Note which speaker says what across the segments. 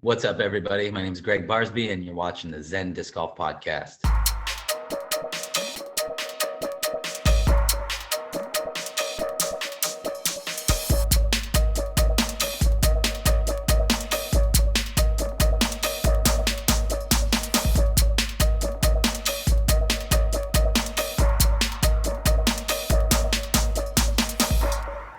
Speaker 1: What's up, everybody? My name is Gregg Barsby, and you're watching the Zen Disc Golf Podcast.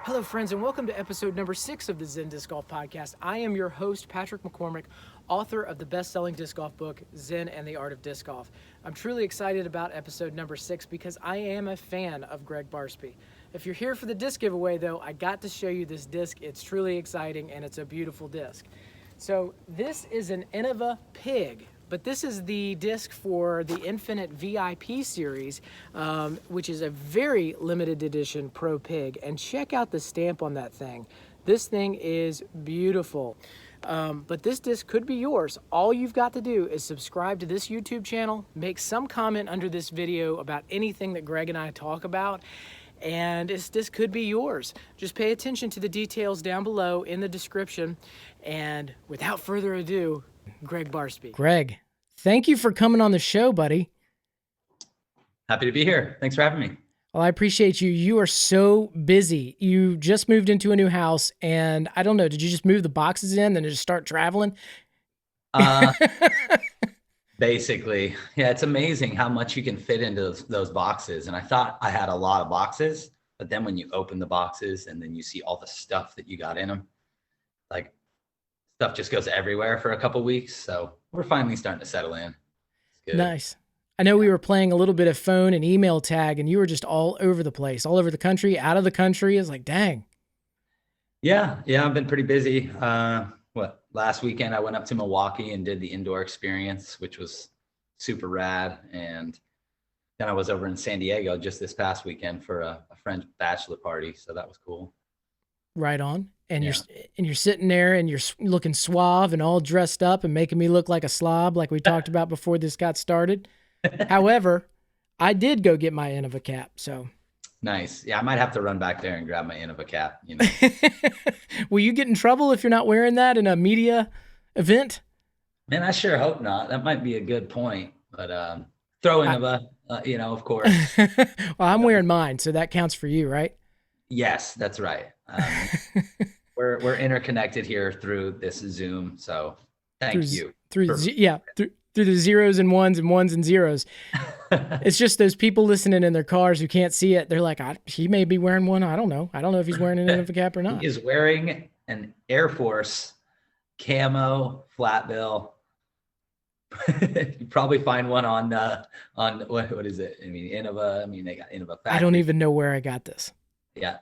Speaker 2: Hello, friends, and welcome to episode number 6 of the Zen Disc Golf Podcast. I am your host, Patrick McCormick, author of the best-selling disc golf book, Zen and the Art of Disc Golf. I'm truly excited about episode number 6 because I am a fan of Gregg Barsby. If you're here for the disc giveaway, though, I got to show you this disc. It's truly exciting, and it's a beautiful disc. So this is an Innova Pig, but this is the disc for the Infinite VIP series, which is a very limited edition Pro Pig. And check out the stamp on that thing. This thing is beautiful. But this disc could be yours. All you've got to do is subscribe to this YouTube channel, make some comment under this video about anything that Gregg and I talk about, and this could be yours. Just pay attention to the details down below in the description. And without further ado, Gregg Barsby. Gregg, thank you for coming on the show, buddy.
Speaker 1: Happy to be here. Thanks for having me.
Speaker 2: Well, I appreciate you. You are so busy. You just moved into a new house, and I don't know, did you just move the boxes in and just start traveling?
Speaker 1: Basically, yeah, it's amazing how much you can fit into those boxes. And I thought I had a lot of boxes, but then when you open the boxes and then you see all the stuff that you got in them, like stuff just goes everywhere for a couple weeks. So we're finally starting to settle in. It's good.
Speaker 2: Nice. I know we were playing a little bit of phone and email tag, and you were just all over the place, all over the country, out of the country. It's like, dang.
Speaker 1: Yeah, I've been pretty busy. Last weekend I went up to Milwaukee and did the indoor experience, which was super rad. And then I was over in San Diego just this past weekend for a friend's bachelor party. So that was cool.
Speaker 2: Right on. And you're sitting there and you're looking suave and all dressed up and making me look like a slob, like we talked about before this got started. However, I did go get my Innova cap, so.
Speaker 1: Nice. Yeah, I might have to run back there and grab my Innova cap, you know.
Speaker 2: Will you get in trouble if you're not wearing that in a media event?
Speaker 1: Man, I sure hope not. That might be a good point, but throw Innova, of course.
Speaker 2: Well, I'm wearing mine, so that counts for you, right?
Speaker 1: Yes, that's right. We're interconnected here through this Zoom, so thank you.
Speaker 2: Through the zeros and ones and zeros. It's just those people listening in their cars who can't see it. They're like, he may be wearing one. I don't know. I don't know if he's wearing an Innova cap or not.
Speaker 1: He is wearing an Air Force camo flat bill. You probably find one on what is it? I mean, Innova. I mean, they got Innova factory.
Speaker 2: I don't even know where I got this.
Speaker 1: Yeah.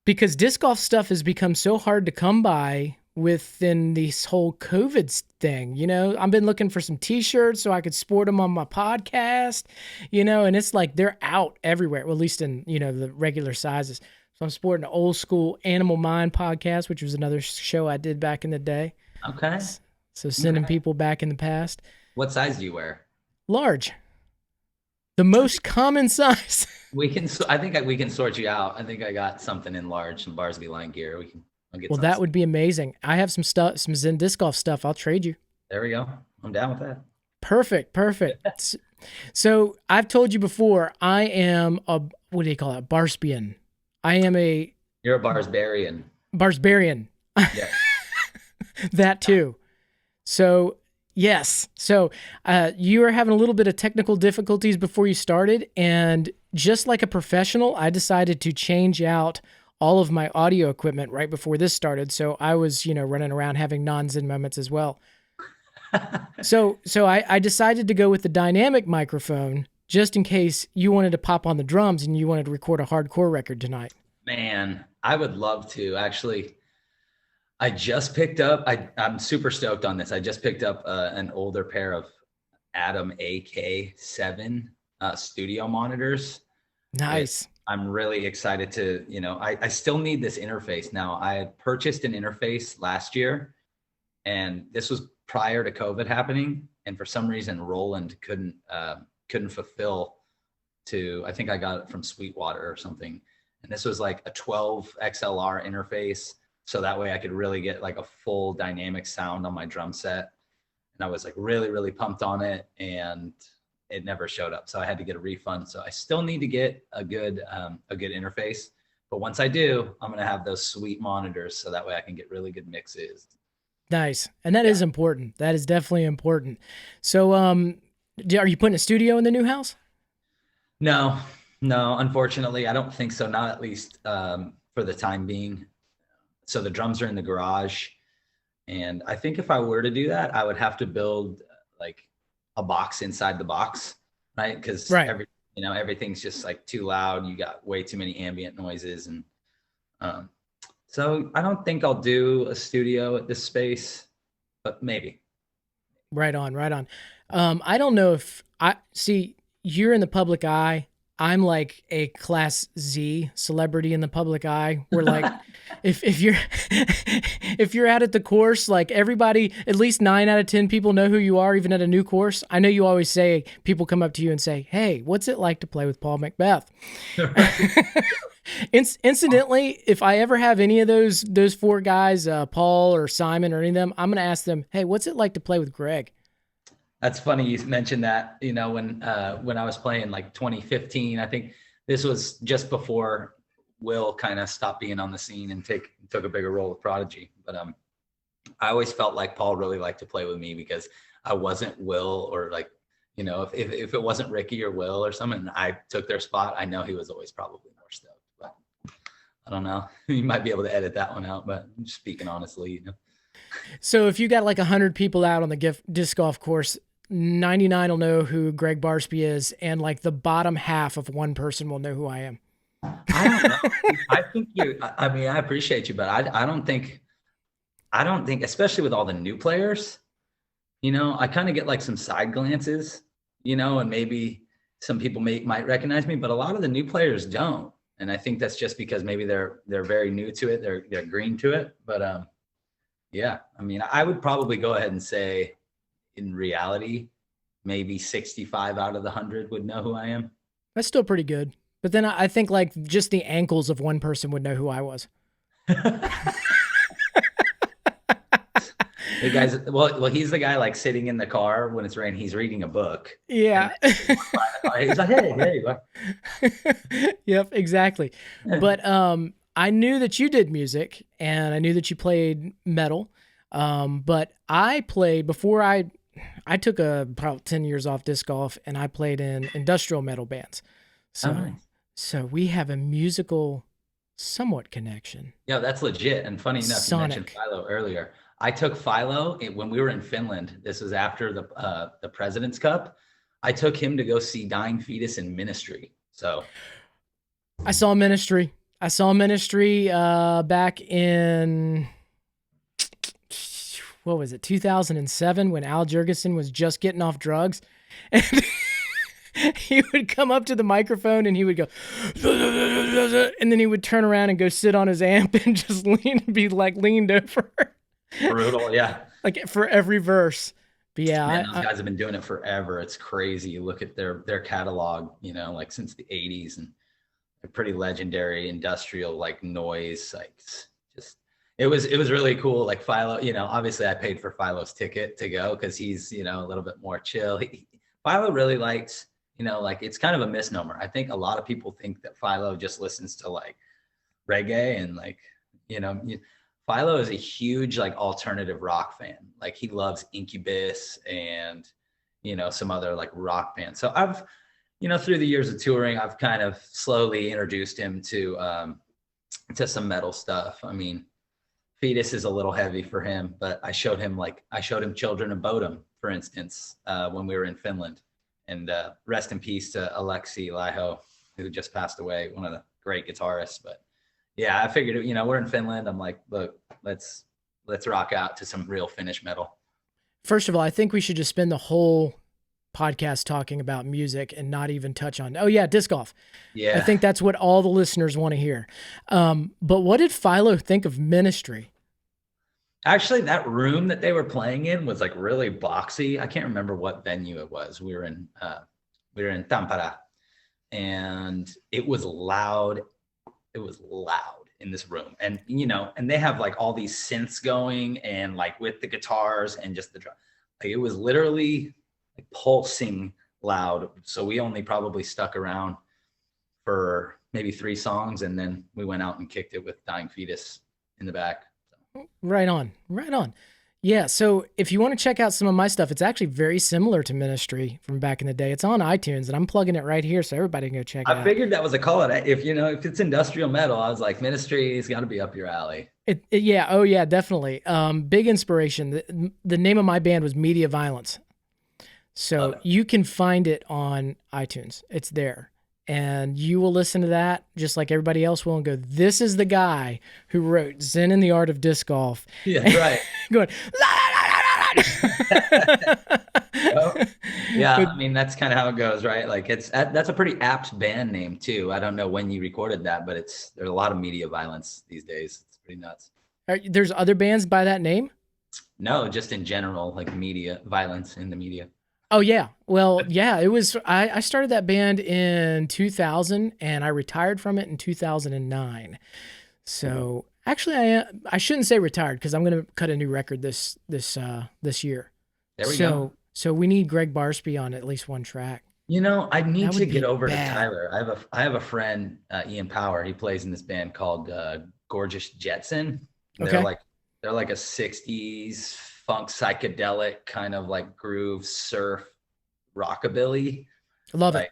Speaker 2: Because disc golf stuff has become so hard to come by within this whole COVID thing. I've been looking for some t-shirts so I could sport them on my podcast, and it's like they're out everywhere, well, at least in, the regular sizes. So I'm sporting an old school Animal Mind podcast, which was another show I did back in the day.
Speaker 1: Okay.
Speaker 2: So sending people back in the past.
Speaker 1: What size do you wear? Large.
Speaker 2: The most common size.
Speaker 1: I think we can sort you out. I think I got something in large, some Barsby line gear.
Speaker 2: Well, that would be amazing. I have some stuff, some Zen disc golf stuff. I'll trade you.
Speaker 1: There we go. I'm down with that.
Speaker 2: Perfect. So I've told you before, I am what do you call it? Barsbian.
Speaker 1: You're a Barsbarian.
Speaker 2: Barsbarian.
Speaker 1: Yeah.
Speaker 2: That too. So yes. So you were having a little bit of technical difficulties before you started, and just like a professional, I decided to change out all of my audio equipment right before this started. So I was, running around having non-Zen moments as well. So I decided to go with the dynamic microphone just in case you wanted to pop on the drums and you wanted to record a hardcore record tonight.
Speaker 1: Man, I would love to. Actually, I just picked up, I'm super stoked on this. I just picked up an older pair of Adam AK7 studio monitors.
Speaker 2: Nice.
Speaker 1: I'm really excited to, I still need this interface. Now, I had purchased an interface last year, and this was prior to COVID happening. And for some reason, Roland couldn't fulfill I think I got it from Sweetwater or something. And this was like a 12 XLR interface So that way I could really get like a full dynamic sound on my drum set. And I was like really, really pumped on it, and it never showed up. So I had to get a refund. So I still need to get a good interface. But once I do, I'm going to have those sweet monitors. So that way I can get really good mixes.
Speaker 2: Nice. And that is important. That is definitely important. So, are you putting a studio in the new house?
Speaker 1: No, unfortunately, I don't think so. Not at least for the time being. So the drums are in the garage. And I think if I were to do that, I would have to build like a box inside the box, right? Because everything's just like too loud. You got way too many ambient noises. And so I don't think I'll do a studio at this space, but maybe.
Speaker 2: Right on, right on. I don't know if you're in the public eye. I'm like a class Z celebrity in the public eye. We're like, if you're if you're out at the course, like everybody, at least 9 out of 10 people know who you are, even at a new course. I know you always say, people come up to you and say, "Hey, what's it like to play with Paul Macbeth?" Incidentally, if I ever have any of those 4 guys, Paul or Simon or any of them, I'm gonna ask them, "Hey, what's it like to play with Gregg?"
Speaker 1: That's funny you mentioned that. You know, when I was playing like 2015, I think this was just before Will kind of stopped being on the scene and took a bigger role with Prodigy. But I always felt like Paul really liked to play with me because I wasn't Will, or like, you know, if it wasn't Ricky or Will or someone, I took their spot, I know he was always probably more stoked. But I don't know. You might be able to edit that one out, but I'm just speaking honestly, you know.
Speaker 2: So if you got like 100 people out on the disc golf course, 99 will know who Gregg Barsby is, and like the bottom half of 1 person will know who I am.
Speaker 1: I don't know. I think I mean, I appreciate you, but I don't think, especially with all the new players, you know, I kind of get like some side glances, you know, and maybe some people might recognize me, but a lot of the new players don't. And I think that's just because maybe they're very new to it. They're green to it. But yeah, I mean, I would probably go ahead and say, in reality, maybe 65 out of the 100 would know who I am.
Speaker 2: That's still pretty good. But then I think like just the ankles of 1 person would know who I was.
Speaker 1: The guy's well, he's the guy like sitting in the car when it's raining. He's reading a book.
Speaker 2: Yeah.
Speaker 1: He's like, hey.
Speaker 2: Yep, exactly. But I knew that you did music, and I knew that you played metal. But I played before I took about 10 years off disc golf, and I played in industrial metal bands. So,
Speaker 1: nice.
Speaker 2: So we have a musical somewhat connection.
Speaker 1: Yeah, that's legit. And funny enough, you mentioned Philo earlier. I took Philo when we were in Finland. This was after the President's Cup. I took him to go see Dying Fetus in Ministry. So
Speaker 2: I saw Ministry. Back in, what was it, 2007, when Al Jurgensen was just getting off drugs. And he would come up to the microphone and he would go, and then he would turn around and go sit on his amp and just be like leaned over.
Speaker 1: Brutal, yeah.
Speaker 2: Like for every verse. But yeah,
Speaker 1: man, those guys have been doing it forever. It's crazy. You look at their catalog, you know, like since the 80s, and they're pretty legendary industrial like noise. Like just it was really cool. Like Philo, you know, obviously I paid for Philo's ticket to go because he's, you know, a little bit more chill. Philo really likes, you know, like it's kind of a misnomer. I think a lot of people think that Philo just listens to like reggae and like, you know, Philo is a huge like alternative rock fan. Like he loves Incubus and, you know, some other like rock bands. So I've, you know, through the years of touring, I've kind of slowly introduced him to some metal stuff. I mean, Fetus is a little heavy for him, but I showed him Children of Bodom, for instance, when we were in Finland. And rest in peace to Alexi Laiho, who just passed away, one of the great guitarists. But yeah, I figured, you know, we're in Finland. I'm like, look, let's rock out to some real Finnish metal.
Speaker 2: First of all, I think we should just spend the whole podcast talking about music and not even touch on, disc golf.
Speaker 1: Yeah.
Speaker 2: I think that's what all the listeners want to hear. But what did Philo think of Ministry?
Speaker 1: Actually, that room that they were playing in was like really boxy. I can't remember what venue it was. We were in Tampere, and it was loud. It was loud in this room. And, and they have like all these synths going and like with the guitars and just the drum. Like, it was literally like pulsing loud. So we only probably stuck around for maybe 3 songs, and then we went out and kicked it with Dying Fetus in the back. So.
Speaker 2: Right on. Yeah, so if you want to check out some of my stuff, it's actually very similar to Ministry from back in the day. It's on iTunes, and I'm plugging it right here so everybody can go check it out.
Speaker 1: I figured that was a call. If it's industrial metal, I was like, Ministry has got to be up your alley.
Speaker 2: Yeah, oh yeah, definitely. Big inspiration. The name of my band was Media Violence. So you can find it on iTunes. It's there. And you will listen to that just like everybody else will and go, this is the guy who wrote Zen and the Art of Disc Golf.
Speaker 1: Yeah, right.
Speaker 2: Going, la, la, la, la,
Speaker 1: la. Yeah, I mean, that's kind of how it goes, right? Like that's a pretty apt band name too. I don't know when you recorded that, but there's a lot of media violence these days. It's pretty nuts.
Speaker 2: There's other bands by that name?
Speaker 1: No, just in general, like media violence in the media.
Speaker 2: Oh yeah. Well, yeah, it was, I started that band in 2000 and I retired from it in 2009. So actually I shouldn't say retired because I'm going to cut a new record this year.
Speaker 1: There we go.
Speaker 2: So we need Gregg Barsby on at least one track.
Speaker 1: I need to get over to Tyler. I have a friend, Ian Power. He plays in this band called Gorgeous Jetson.
Speaker 2: Okay.
Speaker 1: They're like a 60s funk psychedelic kind of like groove surf rockabilly.
Speaker 2: Love it.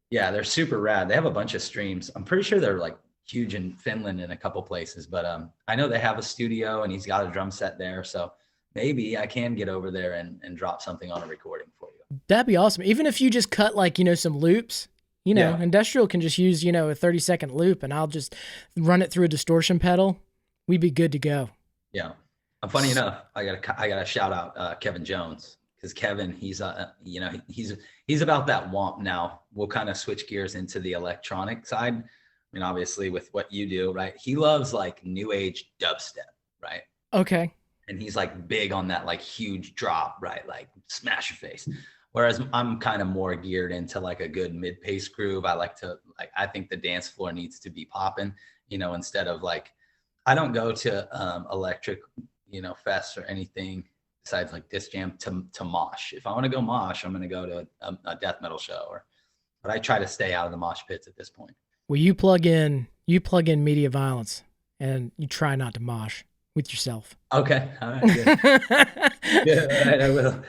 Speaker 1: Yeah, they're super rad. They have a bunch of streams. I'm pretty sure they're like huge in Finland in a couple places, but I know they have a studio and he's got a drum set there. So maybe I can get over there and drop something on a recording for you.
Speaker 2: That'd be awesome. Even if you just cut like, some loops, Industrial can just use, a 30-second loop and I'll just run it through a distortion pedal. We'd be good to go.
Speaker 1: Yeah. Funny enough, I gotta shout out Kevin Jones, because Kevin, he's he's about that womp now. We'll kind of switch gears into the electronic side. I mean, obviously with what you do, right? He loves like new age dubstep, right?
Speaker 2: Okay.
Speaker 1: And he's like big on that like huge drop, right? Like smash your face. Whereas I'm kind of more geared into like a good mid-pace groove. I think the dance floor needs to be popping, instead of like, I don't go to electric, fest or anything besides like Disc Jam to mosh. If I want to go mosh, I'm going to go to a death metal show, but I try to stay out of the mosh pits at this point.
Speaker 2: Well, you plug in Media Violence and you try not to mosh with yourself.
Speaker 1: Okay. All right. Good. Good. All right, I will.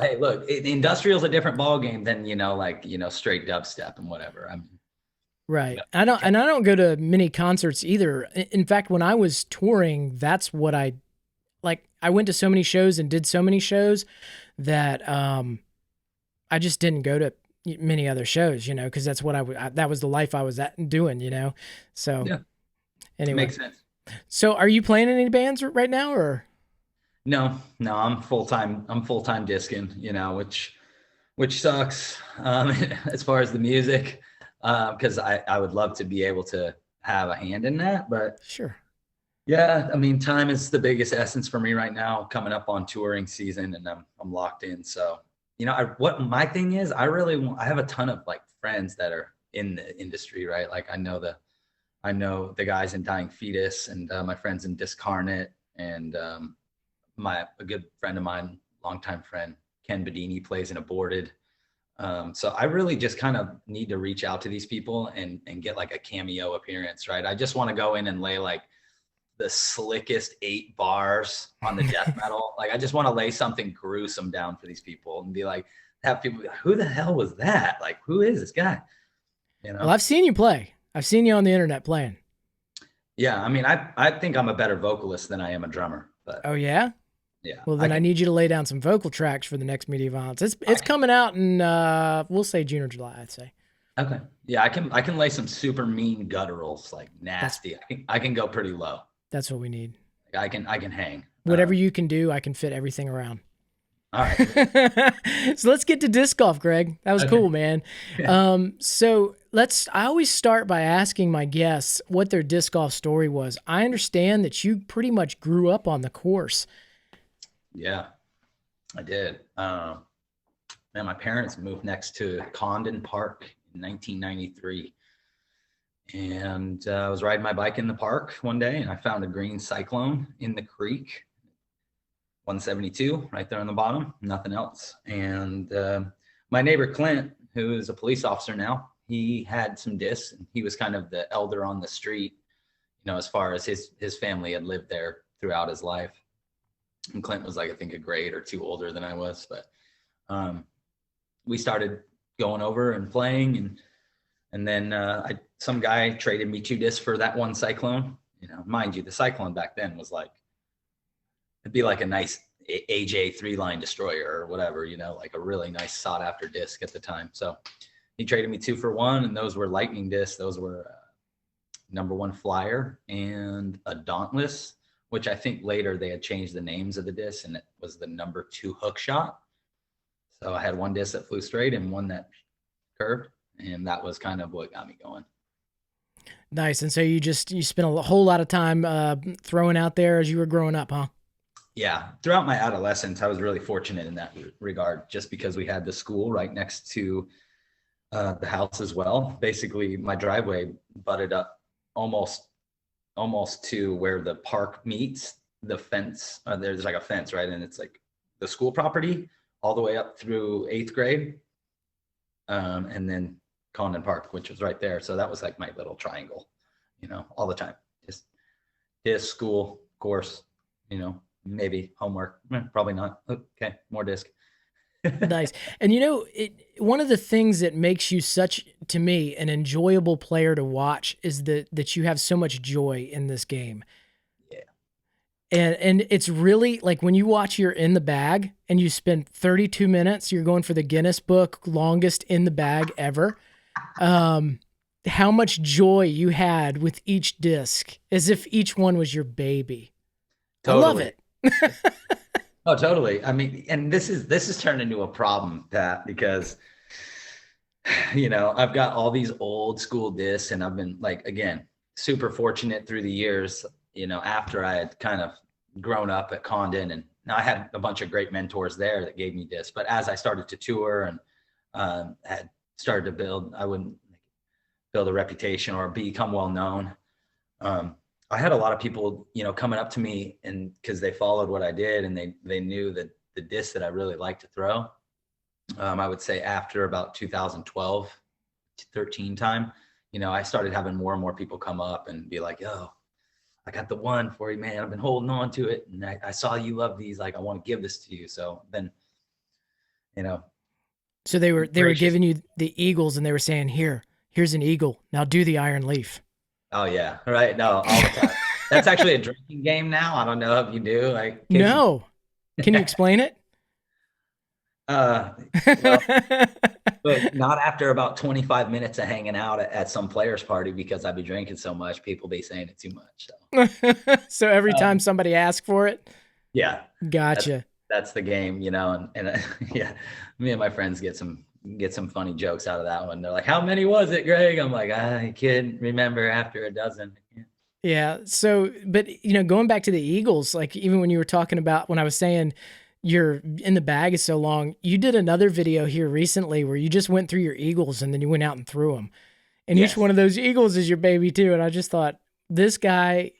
Speaker 1: Hey, look, industrial's a different ball game than, straight dubstep and whatever.
Speaker 2: Right. I don't go to many concerts either. In fact, when I was touring, that's what I went to so many shows and did so many shows that I just didn't go to many other shows, because that's what that was the life I was doing, So
Speaker 1: yeah.
Speaker 2: Anyway.
Speaker 1: Makes sense.
Speaker 2: So are you playing in any bands right now or?
Speaker 1: No, I'm full-time discing, which sucks as far as the music. Because I would love to be able to have a hand in that, but
Speaker 2: sure.
Speaker 1: Yeah, I mean, time is the biggest essence for me right now, coming up on touring season, and I'm locked in. So, what my thing is, I have a ton of like friends that are in the industry, right? Like I know the guys in Dying Fetus and my friends in Discarnate, and a good friend of mine, longtime friend, Ken Bedini, plays in Aborted. So I really just kind of need to reach out to these people and get like a cameo appearance, right? I just want to go in and lay like the slickest 8 bars on the death metal. Like I just want to lay something gruesome down for these people and be like, have people be like, who the hell was that? Like, who is this guy?
Speaker 2: Well, I've seen you play. I've seen you on the internet playing.
Speaker 1: Yeah. I mean, I think I'm a better vocalist than I am a drummer, but.
Speaker 2: Oh yeah?
Speaker 1: Yeah.
Speaker 2: Well, then I need you to lay down some vocal tracks for the next Media Violence. It's coming out in we'll say June or July, I'd say.
Speaker 1: Okay. Yeah, I can lay some super mean gutturals, like nasty. I can go pretty low.
Speaker 2: That's what we need.
Speaker 1: I can hang.
Speaker 2: Whatever you can do, I can fit everything around.
Speaker 1: All right.
Speaker 2: So let's get to disc golf, Gregg. That was cool, man.
Speaker 1: Yeah.
Speaker 2: So I always start by asking my guests what their disc golf story was. I understand that you pretty much grew up on the course.
Speaker 1: Yeah, I did. Man, my parents moved next to Condon Park in 1993. And I was riding my bike in the park one day, and I found a green Cyclone in the creek, 172 right there on the bottom, nothing else. And my neighbor Clint, who is a police officer now, he had some discs, and he was kind of the elder on the street, as far as his family had lived there throughout his life. And Clint was like, I think a grade or two older than I was, but we started going over and playing, and then some guy traded me 2 discs for that one Cyclone. Mind you, the Cyclone back then was like, it'd be like a nice AJ 3-line destroyer or whatever, like a really nice sought after disc at the time. So he traded me 2 for 1, and those were Lightning discs. Those were number 1 Flyer and a Dauntless, which I think later they had changed the names of the discs, and it was the number 2 Hook Shot. So I had 1 disc that flew straight and 1 that curved, and that was kind of what got me going.
Speaker 2: Nice. And so you spent a whole lot of time throwing out there as you were growing up, huh?
Speaker 1: Yeah. Throughout my adolescence, I was really fortunate in that regard, just because we had the school right next to the house as well. Basically, my driveway butted up almost to where the park meets the fence. There's like a fence, right? And it's like the school property all the way up through 8th grade. And then Condon Park, which was right there. So that was like my little triangle, all the time. Just his school, course, maybe homework, probably not. Okay, more disc.
Speaker 2: Nice. And one of the things that makes you to me, an enjoyable player to watch is that you have so much joy in this game.
Speaker 1: Yeah.
Speaker 2: And it's really like when you watch you're in the bag and you spend 32 minutes, you're going for the Guinness Book longest in the bag ever. How much joy you had with each disc, as if each one was your baby.
Speaker 1: Totally.
Speaker 2: I love it.
Speaker 1: Oh, totally. I mean, and this is turned into a problem, Pat, because I've got all these old school discs, and I've been like, again, super fortunate through the years, after I had kind of grown up at Condon, and now I had a bunch of great mentors there that gave me discs. But as I started to tour and had started to build a reputation or become well known, I had a lot of people, coming up to me, and because they followed what I did, and they knew that the disc that I really liked to throw. I would say after about 2012, 13 time, I started having more and more people come up and be like, "Yo, I got the one for you, man. I've been holding on to it, and I saw you love these. Like, I want to give this to you." So then,
Speaker 2: So they were giving you the Eagles, and they were saying, here's an Eagle. Now do the Iron Leaf.
Speaker 1: Oh yeah, right. No, all the time. That's actually a drinking game now. I don't know if you do. Like,
Speaker 2: no, can you explain it?
Speaker 1: Well, but not after about 25 minutes of hanging out at some players' party, because I'd be drinking so much. People be saying it too much. So,
Speaker 2: so every time somebody asks for it.
Speaker 1: Yeah,
Speaker 2: gotcha.
Speaker 1: That's the game, and yeah, me and my friends get some funny jokes out of that one. They're like, "How many was it, Greg?" I'm like, "I can't remember after a dozen."
Speaker 2: Yeah. So, but going back to the Eagles, like even when you were talking about, when I was saying you're in the bag is so long, you did another video here recently where you just went through your Eagles and then you went out and threw them. And
Speaker 1: Yes.
Speaker 2: Each one of those Eagles is your baby too. And I just thought, this guy,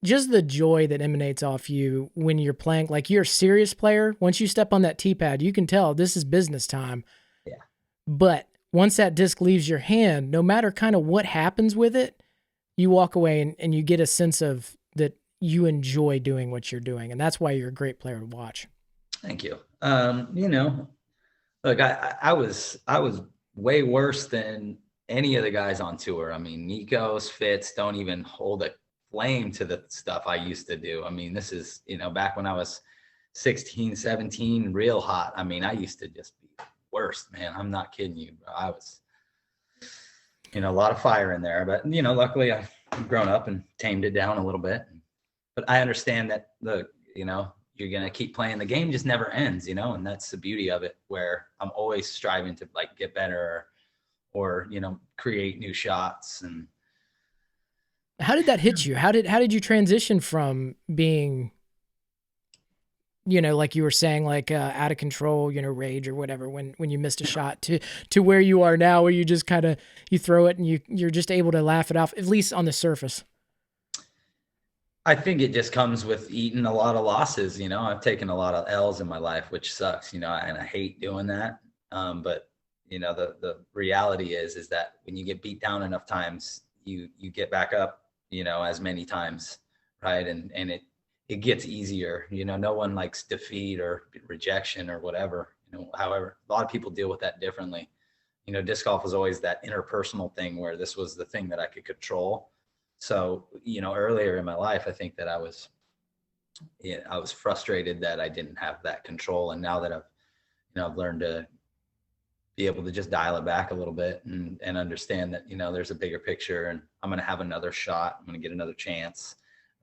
Speaker 2: just the joy that emanates off you when you're playing, like you're a serious player. Once you step on that tee pad, you can tell this is business time.
Speaker 1: Yeah.
Speaker 2: But once that disc leaves your hand, no matter kind of what happens with it, you walk away and you get a sense of that you enjoy doing what you're doing. And that's why you're a great player to watch.
Speaker 1: Thank you. Look, I was way worse than any of the guys on tour. I mean, Nico's Fitz don't even hold a flame to the stuff I used to do. I mean, this is, back when I was 16, 17, real hot. I mean, I used to just be worse, man. I'm not kidding you. I was, a lot of fire in there, but, luckily I've grown up and tamed it down a little bit. But I understand that, look, you're going to keep playing. The game just never ends, and that's the beauty of it, where I'm always striving to like get better or create new shots. And
Speaker 2: how did that hit you? How did you transition from being you know, like you were saying, like out of control, you know, rage or whatever, when you missed a shot to where you are now, where you just kind of, you throw it and you're just able to laugh it off, at least on the surface?
Speaker 1: I think it just comes with eating a lot of losses. You know, I've taken a lot of L's in my life, which sucks, you know, and I hate doing that. But you know, the reality is that when you get beat down enough times, you get back up, you know, as many times, right? And it gets easier. You know, no one likes defeat or rejection or whatever. You know, however, a lot of people deal with that differently. You know, disc golf was always that interpersonal thing where this was the thing that I could control. So, you know, earlier in my life, I think that I was frustrated that I didn't have that control. And now that I've learned to be able to just dial it back a little bit and understand that, you know, there's a bigger picture and I'm going to have another shot. I'm going to get another chance.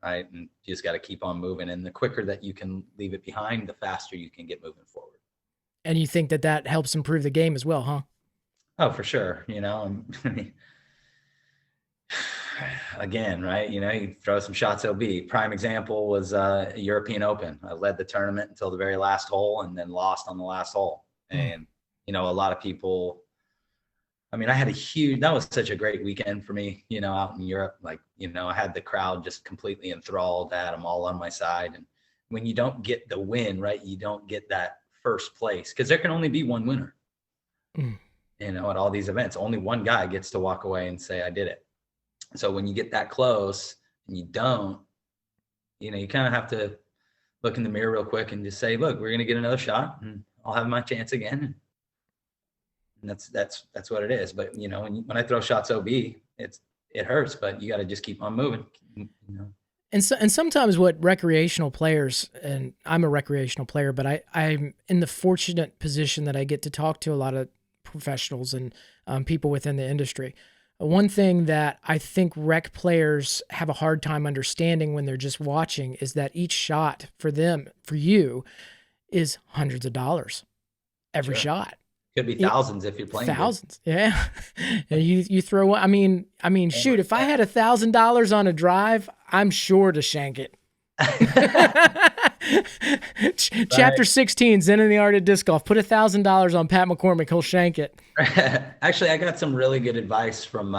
Speaker 1: Right. And you just got to keep on moving. And the quicker that you can leave it behind, the faster you can get moving forward.
Speaker 2: And you think that that helps improve the game as well, huh?
Speaker 1: Oh, for sure. You know, again, right? You know, you throw some shots OB. Prime example was European Open. I led the tournament until the very last hole and then lost on the last hole. And, you know, a lot of people, I mean, that was such a great weekend for me, you know, out in Europe. Like, you know, I had the crowd just completely enthralled, I had them all on my side. And when you don't get the win, right, you don't get that first place because there can only be one winner, you know, at all these events. Only one guy gets to walk away and say, I did it. So when you get that close and you don't, you know, you kind of have to look in the mirror real quick and just say, look, we're going to get another shot and I'll have my chance again. And that's what it is. But, you know, when I throw shots OB, it hurts, but you got to just keep on moving, you know?
Speaker 2: And sometimes what recreational players, and I'm a recreational player, but I'm in the fortunate position that I get to talk to a lot of professionals and people within the industry. One thing that I think rec players have a hard time understanding when they're just watching is that each shot for you, is hundreds of dollars every shot.
Speaker 1: Could be thousands if you're playing.
Speaker 2: Thousands, good. Yeah. And you throw. I mean, shoot. If I had $1,000 on a drive, I'm sure to shank it. Chapter 16, Zen and the Art of Disc Golf. Put $1,000 on Pat McCormick, he'll shank it.
Speaker 1: Actually, I got some really good advice from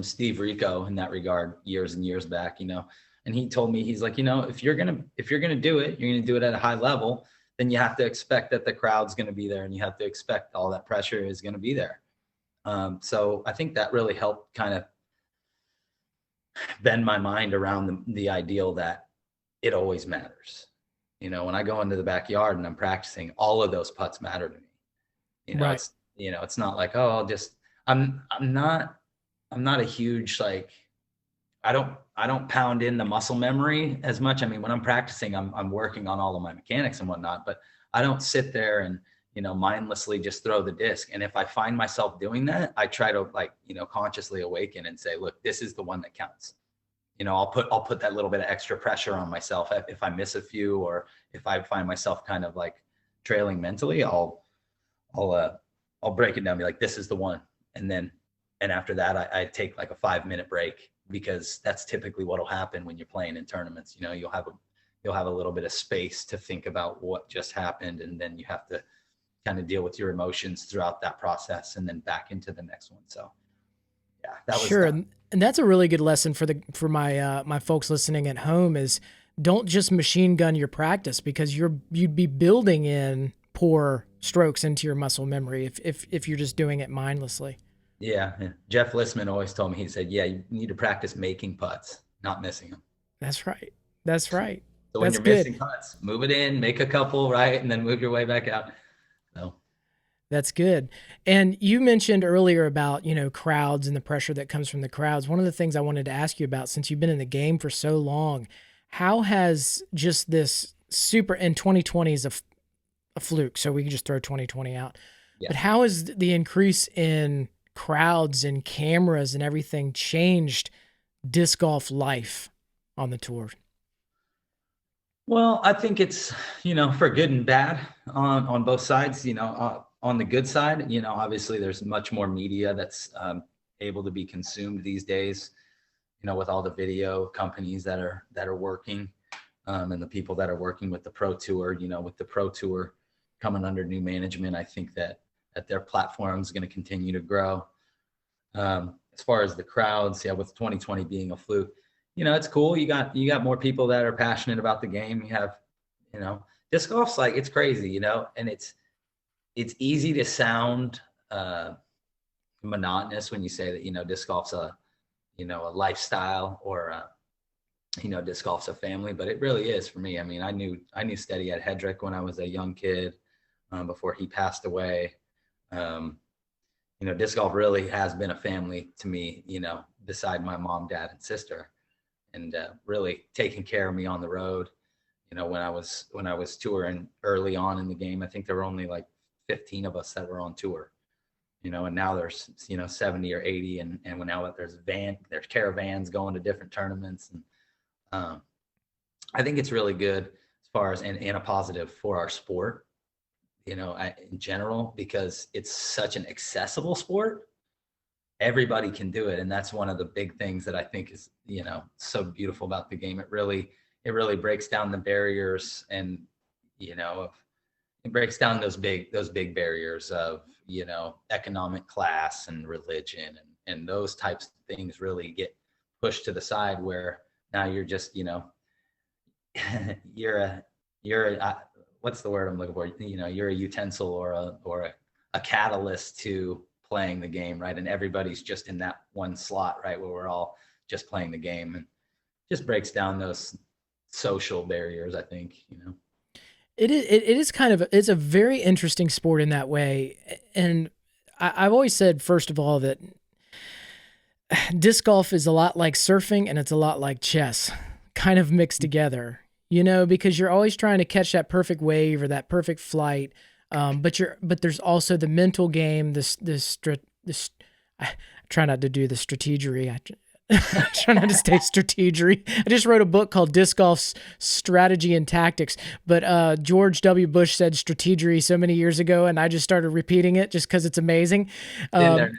Speaker 1: Steve Rico in that regard years and years back. You know, and he told me, he's like, you know, if you're gonna do it, you're gonna do it at a high level. Then you have to expect that the crowd's going to be there and you have to expect all that pressure is going to be there. So I think that really helped kind of bend my mind around the ideal that it always matters. You know, when I go into the backyard and I'm practicing, all of those putts matter to me. You know,
Speaker 2: right.
Speaker 1: It's not like, oh, I'm not a huge, like, I don't pound in the muscle memory as much. I mean, when I'm practicing, I'm working on all of my mechanics and whatnot, but I don't sit there and, you know, mindlessly just throw the disc. And if I find myself doing that, I try to, like, you know, consciously awaken and say, look, this is the one that counts. You know, I'll put that little bit of extra pressure on myself. If I miss a few, or if I find myself kind of like trailing mentally, I'll break it down, be like, this is the one. And after that, I take like a 5-minute break, because that's typically what'll happen when you're playing in tournaments. You know, you'll have a little bit of space to think about what just happened, and then you have to kind of deal with your emotions throughout that process and then back into the next one. So yeah, that was
Speaker 2: sure. And that's a really good lesson for my my folks listening at home, is don't just machine gun your practice, because you'd be building in poor strokes into your muscle memory if you're just doing it mindlessly.
Speaker 1: Yeah. Jeff Lissman always told me, he said, yeah, you need to practice making putts, not missing them.
Speaker 2: That's right. That's right.
Speaker 1: So when you're missing putts, move it in, make a couple, right? And then move your way back out. So
Speaker 2: that's good. And you mentioned earlier about, you know, crowds and the pressure that comes from the crowds. One of the things I wanted to ask you about, since you've been in the game for so long, how has just this and 2020 is a fluke, so we can just throw 2020 out. Yeah. But how has the increase in crowds and cameras and everything changed disc golf life on the tour?
Speaker 1: Well, I think it's, you know, for good and bad on both sides. You know, on the good side, you know, obviously there's much more media that's able to be consumed these days, you know, with all the video companies that are working. and the people that are working with the Pro Tour. With the Pro Tour coming under new management, I think that their platform is going to continue to grow. As far as the crowds, with 2020 being a fluke, it's cool. You got more people that are passionate about the game. You have, disc golf's like, it's crazy, and it's easy to sound monotonous when you say that, disc golf's a lifestyle, or disc golf's a family, but it really is for me. I mean, I knew Steady Ed Hedrick when I was a young kid, before he passed away. Disc golf really has been a family to me, beside my mom, dad, and sister, and really taking care of me on the road. When I was touring early on in the game, I think there were only like 15 of us that were on tour, and now there's, 70 or 80. And now there's caravans going to different tournaments. And I think it's really good as far as, and a positive for our sport, in general, because it's such an accessible sport. Everybody can do it. And that's one of the big things that I think is, so beautiful about the game. It really breaks down the barriers, and, it breaks down those big barriers of, economic class and religion, and those types of things really get pushed to the side, where now you're just, what's the word I'm looking for? You're a utensil or a catalyst to playing the game, right? And everybody's just in that one slot, right, where we're all just playing the game, and just breaks down those social barriers, I think.
Speaker 2: It is kind of, it's a very interesting sport in that way. And I've always said, first of all, that disc golf is a lot like surfing, and it's a lot like chess, kind of mixed together, because you're always trying to catch that perfect wave or that perfect flight. But there's also the mental game, I try not to do the strategery. I try not to stay strategery. I just wrote a book called Disc Golf's Strategy and Tactics, but George W. Bush said strategery so many years ago, and I just started repeating it just because it's amazing. I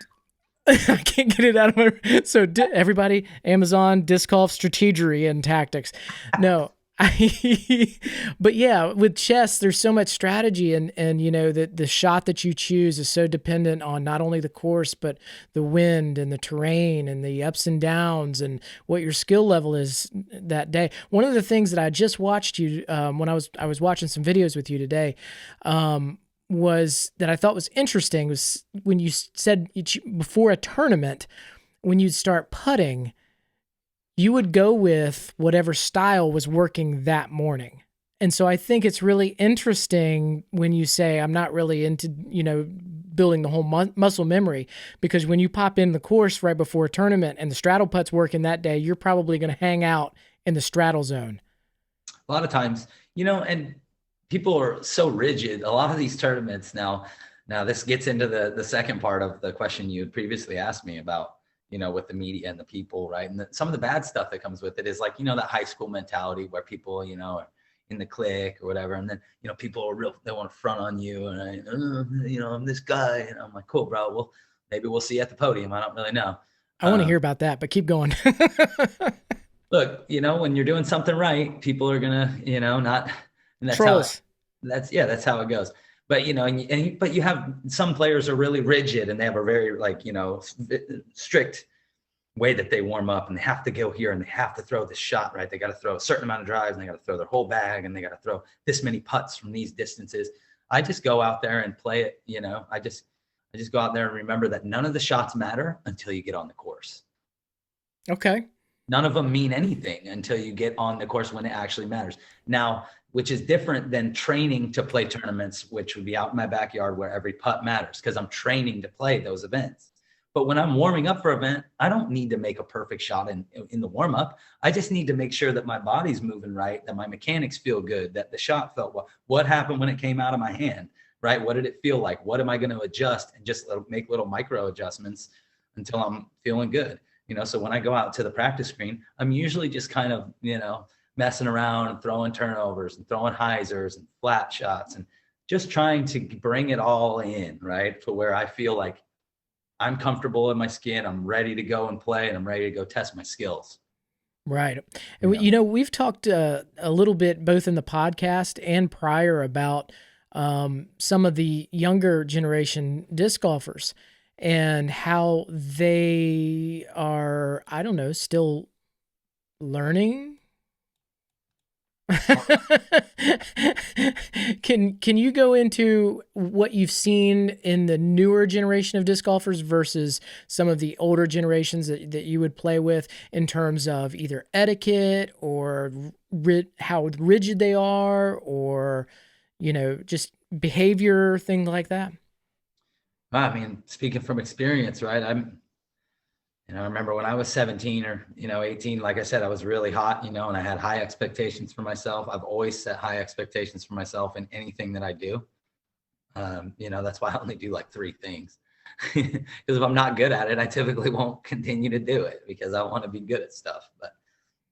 Speaker 2: can't get it out of my... So everybody, Amazon, Disc Golf Strategery and Tactics. No. But yeah, with chess, there's so much strategy, and the shot that you choose is so dependent on not only the course, but the wind and the terrain and the ups and downs and what your skill level is that day. One of the things that I just watched you when I was watching some videos with you today, was that I thought was interesting was when you said before a tournament, when you'd start putting, you would go with whatever style was working that morning. And so I think it's really interesting when you say, I'm not really into, building the whole muscle memory, because when you pop in the course right before a tournament and the straddle putt's working that day, you're probably going to hang out in the straddle zone.
Speaker 1: A lot of times, and people are so rigid. A lot of these tournaments now this gets into the second part of the question you had previously asked me about, with the media and the people, right? And some of the bad stuff that comes with it is like, that high school mentality where people, are in the clique or whatever. And then, people are they want to front on you, and I'm this guy, and I'm like, cool, bro. Well, maybe we'll see you at the podium. I don't really know.
Speaker 2: I want to hear about that, but keep going.
Speaker 1: Look, when you're doing something right, people are gonna, not, and that's
Speaker 2: trolls.
Speaker 1: That's how it goes. But, but you have some players are really rigid, and they have a very strict way that they warm up, and they have to go here, and they have to throw this shot, right? They got to throw a certain amount of drives, and they got to throw their whole bag, and they got to throw this many putts from these distances. I just go out there and play it. I just go out there and remember that none of the shots matter until you get on the course.
Speaker 2: Okay.
Speaker 1: None of them mean anything until you get on the course, when it actually matters. Now, which is different than training to play tournaments, which would be out in my backyard where every putt matters, because I'm training to play those events. But when I'm warming up for an event, I don't need to make a perfect shot in the warm up. I just need to make sure that my body's moving right, that my mechanics feel good, that the shot felt well. What happened when it came out of my hand, right? What did it feel like? What am I going to adjust? And just make little micro adjustments until I'm feeling good. So when I go out to the practice screen, I'm usually just kind of, messing around and throwing turnovers and throwing hyzers and flat shots, and just trying to bring it all in, right? To where I feel like I'm comfortable in my skin. I'm ready to go and play, and I'm ready to go test my skills.
Speaker 2: Right.
Speaker 1: You
Speaker 2: And
Speaker 1: know,
Speaker 2: we've talked a little bit both in the podcast and prior about some of the younger generation disc golfers and how they are, I don't know, still learning. Can you go into what you've seen in the newer generation of disc golfers versus some of the older generations that you would play with in terms of either etiquette or how rigid they are, or just behavior, things like that?
Speaker 1: I mean, speaking from experience, right? I remember when I was 17 or, 18, like I said, I was really hot, and I had high expectations for myself. I've always set high expectations for myself in anything that I do. That's why I only do like 3 things. Because if I'm not good at it, I typically won't continue to do it because I want to be good at stuff. But,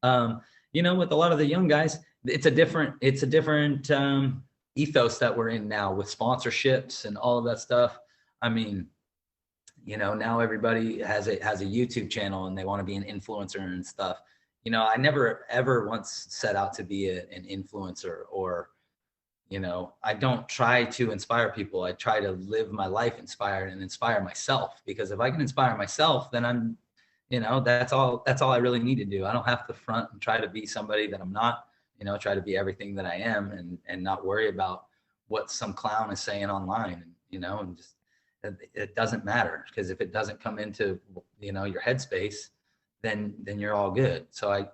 Speaker 1: with a lot of the young guys, it's a different ethos that we're in now with sponsorships and all of that stuff. I mean, now everybody has a YouTube channel and they want to be an influencer and stuff. I never ever once set out to be an influencer, or I don't try to inspire people. I try to live my life inspired and inspire myself, because if I can inspire myself, then that's all I really need to do. I don't have to front and try to be somebody that I'm not. Try to be everything that I am, and not worry about what some clown is saying online, and just, it doesn't matter, because if it doesn't come into your headspace, then you're all good. So I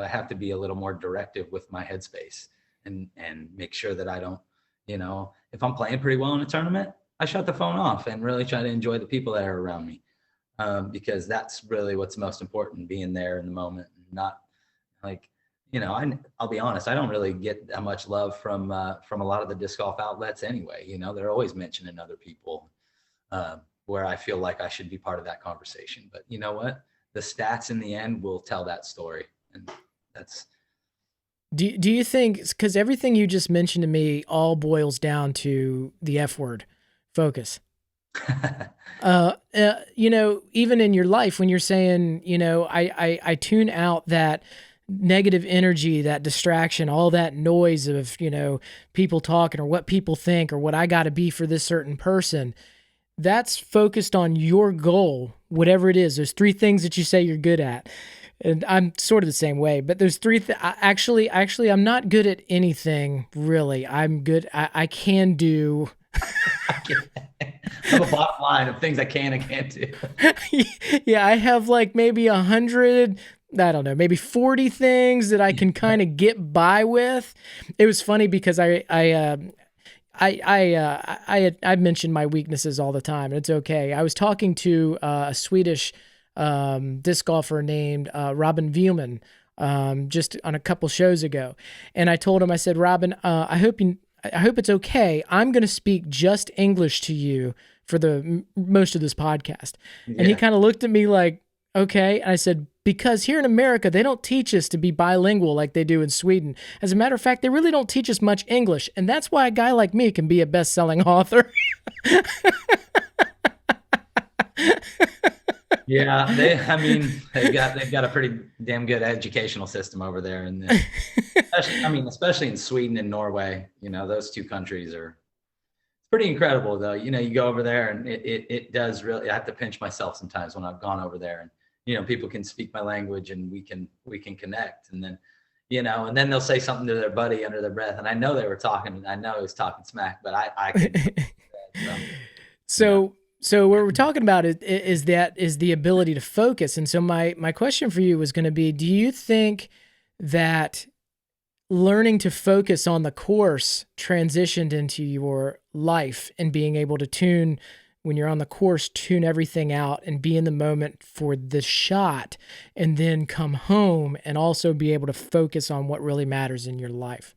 Speaker 1: have to be a little more directive with my headspace, and make sure that I don't, if I'm playing pretty well in a tournament, I shut the phone off and really try to enjoy the people that are around me, because that's really what's most important, being there in the moment, not like, I'll be honest, I don't really get that much love from a lot of the disc golf outlets anyway. They're always mentioning other people, where I feel like I should be part of that conversation. But you know what? The stats in the end will tell that story. And that's.
Speaker 2: Do you think, because everything you just mentioned to me all boils down to the F word, focus? Even in your life, when you're saying, I tune out that negative energy, that distraction, all that noise of, people talking or what people think or what I got to be for this certain person, that's focused on your goal, whatever it is. There's 3 things that you say you're good at. And I'm sort of the same way, but there's actually, I'm not good at anything really. I'm good. I can do.
Speaker 1: I'm a bottom line of things I can and can't do.
Speaker 2: Yeah, I have like maybe 100, I don't know, maybe 40 things that I can kind of get by with. It was funny because I mentioned my weaknesses all the time, and it's okay. I was talking to a Swedish disc golfer named Robin Vielman just on a couple shows ago, and I told him, I said, Robin, I hope it's okay. I'm going to speak just English to you for the most of this podcast. Yeah. And he kind of looked at me like, okay. And I said, because here in America, they don't teach us to be bilingual like they do in Sweden. As a matter of fact, they really don't teach us much English. And that's why a guy like me can be a best-selling author.
Speaker 1: Yeah, they've got a pretty damn good educational system over there, and especially in Sweden and Norway. Those 2 countries are, it's pretty incredible though. You go over there, and it does really. I have to pinch myself sometimes when I've gone over there, and people can speak my language, and we can connect, and then and then they'll say something to their buddy under their breath, and I know they were talking. I know he was talking smack, but I couldn't.
Speaker 2: So what we're talking about is the ability to focus. And so my question for you was going to be, do you think that learning to focus on the course transitioned into your life, and being able to tune, when you're on the course, tune everything out and be in the moment for the shot, and then come home and also be able to focus on what really matters in your life?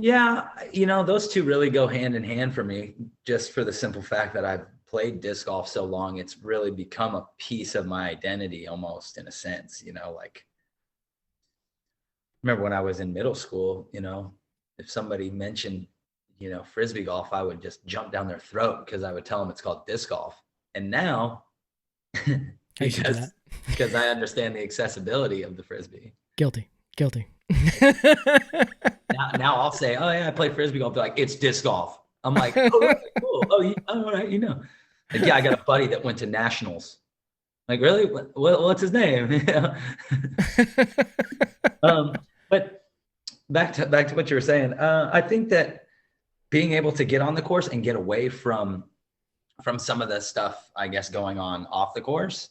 Speaker 1: Yeah, those 2 really go hand in hand for me, just for the simple fact that I've played disc golf so long. It's really become a piece of my identity, almost, in a sense. Like, remember when I was in middle school, if somebody mentioned, Frisbee golf, I would just jump down their throat because I would tell them it's called disc golf. And now, because because I understand the accessibility of the Frisbee.
Speaker 2: Guilty.
Speaker 1: Now I'll say, oh yeah, I play Frisbee golf. They're like, it's disc golf. I'm like, oh, really? Cool. Oh, all right, Like, yeah, I got a buddy that went to nationals. Like, really? What's his name? But back to what you were saying. I think that being able to get on the course and get away from some of the stuff, I guess, going on off the course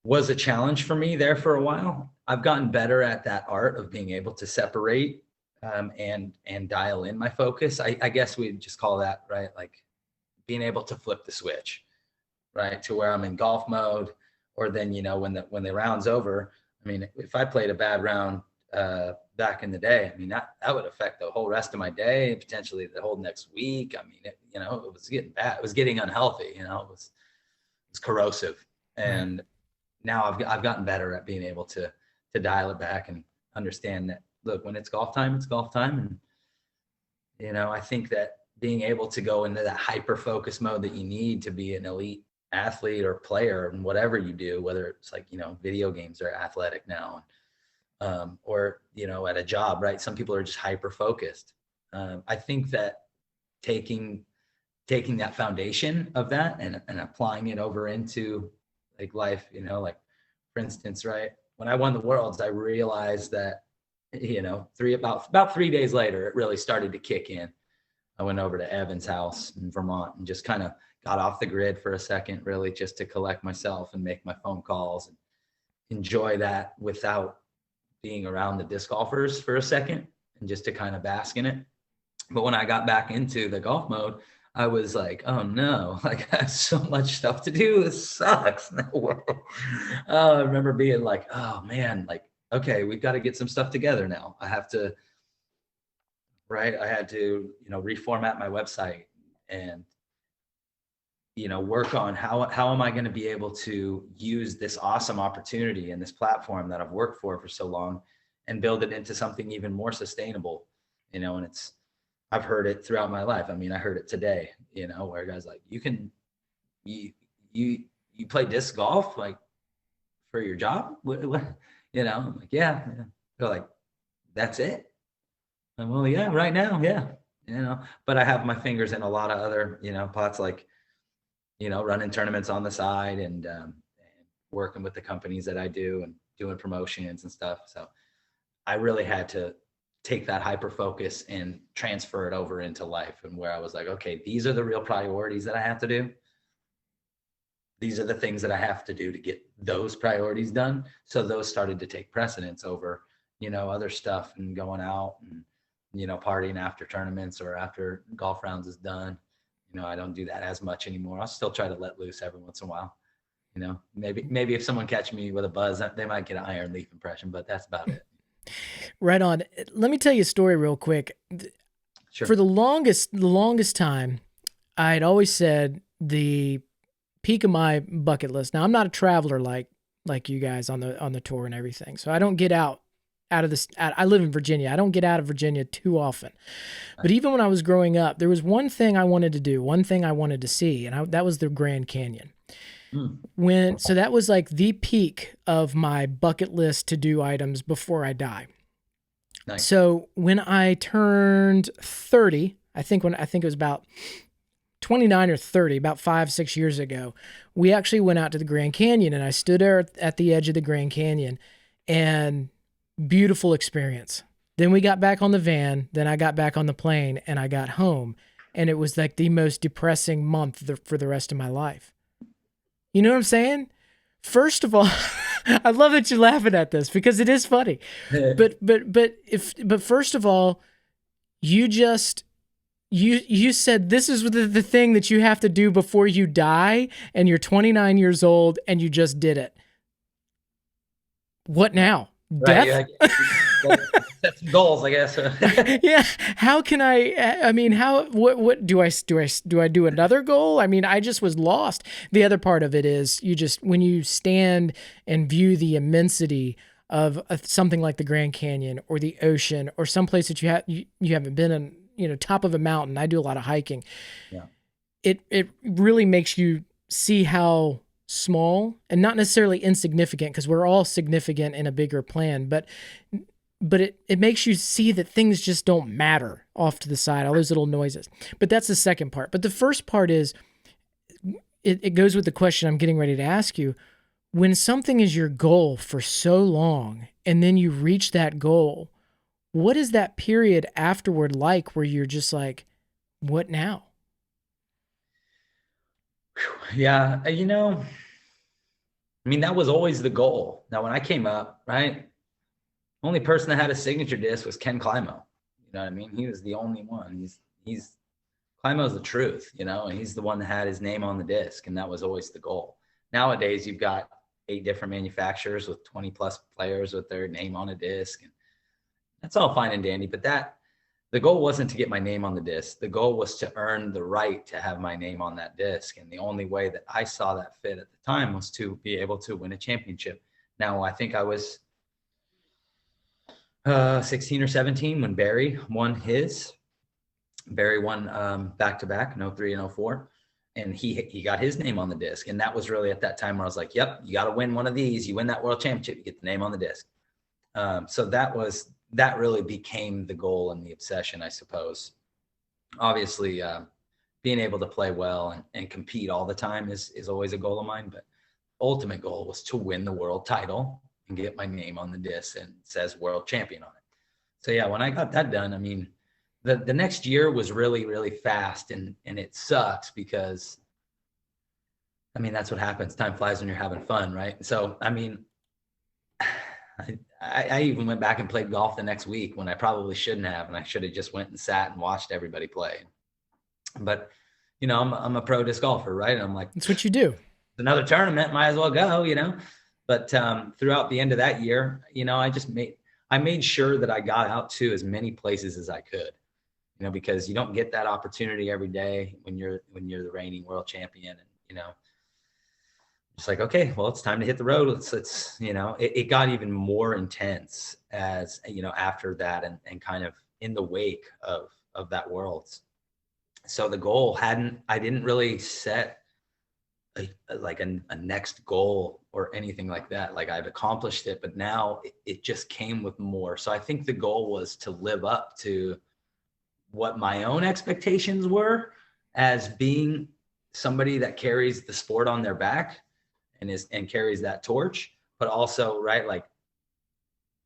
Speaker 1: was a challenge for me there for a while. I've gotten better at that art of being able to separate and dial in my focus. I guess we'd just call that, right? Like being able to flip the switch, right? To where I'm in golf mode, or then, when the round's over, I mean, if I played a bad round back in the day, I mean, that would affect the whole rest of my day, potentially the whole next week. I mean, it was getting bad. It was getting unhealthy, it was corrosive. And now I've gotten better at being able to dial it back and understand that, look, when it's golf time, it's golf time. And, I think that being able to go into that hyper focus mode that you need to be an elite athlete or player and whatever you do, whether it's like, video games are athletic now, or, at a job, right? Some people are just hyper focused. I think that taking that foundation of that and applying it over into like life, like for instance, right, when I won the Worlds, I realized that, about 3 days later, it really started to kick in. I went over to Evan's house in Vermont and just kind of got off the grid for a second, really just to collect myself and make my phone calls and enjoy that without being around the disc golfers for a second, and just to kind of bask in it. But when I got back into the golf mode, I was like, oh no, like I have so much stuff to do. This sucks. I remember being like, oh man, like, okay, we've got to get some stuff together now. I had to, reformat my website and, work on how am I going to be able to use this awesome opportunity and this platform that I've worked for so long and build it into something even more sustainable, and I've heard it throughout my life. I mean, I heard it today, where guys like, you play disc golf like for your job? I'm like, yeah. They're like, that's it? I'm, well, yeah, right now. Yeah. But I have my fingers in a lot of other, pots, like, running tournaments on the side and working with the companies that I do and doing promotions and stuff. So I really had to take that hyper focus and transfer it over into life, and where I was like, okay, these are the real priorities that I have to do. These are the things that I have to do to get those priorities done. So those started to take precedence over, other stuff and going out and, partying after tournaments or after golf rounds is done. I don't do that as much anymore. I'll still try to let loose every once in a while. Maybe if someone catch me with a buzz, they might get an iron leaf impression, but that's about it.
Speaker 2: Right on. Let me tell you a story real quick.
Speaker 1: Sure.
Speaker 2: For the longest time, I'd always said the peak of my bucket list. Now, I'm not a traveler like you guys on the tour and everything, so I don't get out of this. I live in Virginia. I don't get out of Virginia too often. But even when I was growing up, there was one thing I wanted to do, one thing I wanted to see, and that was the Grand Canyon. So that was like the peak of my bucket list to do items before I die.
Speaker 1: Nice.
Speaker 2: So when I turned 30, I think it was about 29 or 30, about 5-6 years ago, we actually went out to the Grand Canyon, and I stood there at the edge of the Grand Canyon, and beautiful experience. Then we got back on the van, then I got back on the plane, and I got home, and it was like the most depressing month for the rest of my life. You know what I'm saying? First of all, I love that you're laughing at this because it is funny. But first of all, you said this is the thing that you have to do before you die, and you're 29 years old and you just did it. What now?
Speaker 1: Right,
Speaker 2: Death?
Speaker 1: Yeah. Set some goals, I guess.
Speaker 2: Yeah. How can I mean, what do I do another goal? I mean, I just was lost. The other part of it is when you stand and view the immensity of something like the Grand Canyon or the ocean or someplace that you haven't been in, top of a mountain. I do a lot of hiking.
Speaker 1: Yeah.
Speaker 2: It really makes you see how small and not necessarily insignificant, because we're all significant in a bigger plan, but it makes you see that things just don't matter off to the side, all those little noises. But that's the second part. But the first part is, it goes with the question I'm getting ready to ask you. When something is your goal for so long and then you reach that goal, what is that period afterward like where you're just like, what now?
Speaker 1: Yeah, I mean, that was always the goal. Now, when I came up, right, only person that had a signature disc was Ken Climo. You know what I mean? He was the only one. He's Climo's the truth, and he's the one that had his name on the disc, and that was always the goal. Nowadays, you've got 8 different manufacturers with 20 plus players with their name on a disc, and that's all fine and dandy. But the goal wasn't to get my name on the disc. The goal was to earn the right to have my name on that disc. And the only way that I saw that fit at the time was to be able to win a championship. Now, I think I was 16 or 17 when Barry won his. Barry won back-to-back, in 03 and 04. And he got his name on the disc. And that was really at that time where I was like, yep, you got to win one of these. You win that world championship, you get the name on the disc. So that really became the goal and the obsession, I suppose. Obviously, being able to play well and compete all the time is always a goal of mine. But ultimate goal was to win the world title and get my name on the disc and it says world champion on it. So yeah, when I got that done, I mean, the next year was really, really fast, and it sucks because, I mean, that's what happens. Time flies when you're having fun, right? So, I mean, I even went back and played golf the next week when I probably shouldn't have, and I should have just went and sat and watched everybody play. But, I'm a pro disc golfer, right? And I'm like,
Speaker 2: that's what you do.
Speaker 1: Another tournament, might as well go, But throughout the end of that year, I made sure that I got out to as many places as I could. Because you don't get that opportunity every day when you're the reigning world champion, and it's like, okay, well, it's time to hit the road. Let's it got even more intense as after that and kind of in the wake of that Worlds. So the goal I didn't really set a next goal or anything like that. Like, I've accomplished it, but now it just came with more. So I think the goal was to live up to what my own expectations were as being somebody that carries the sport on their back and carries that torch, but also, right, like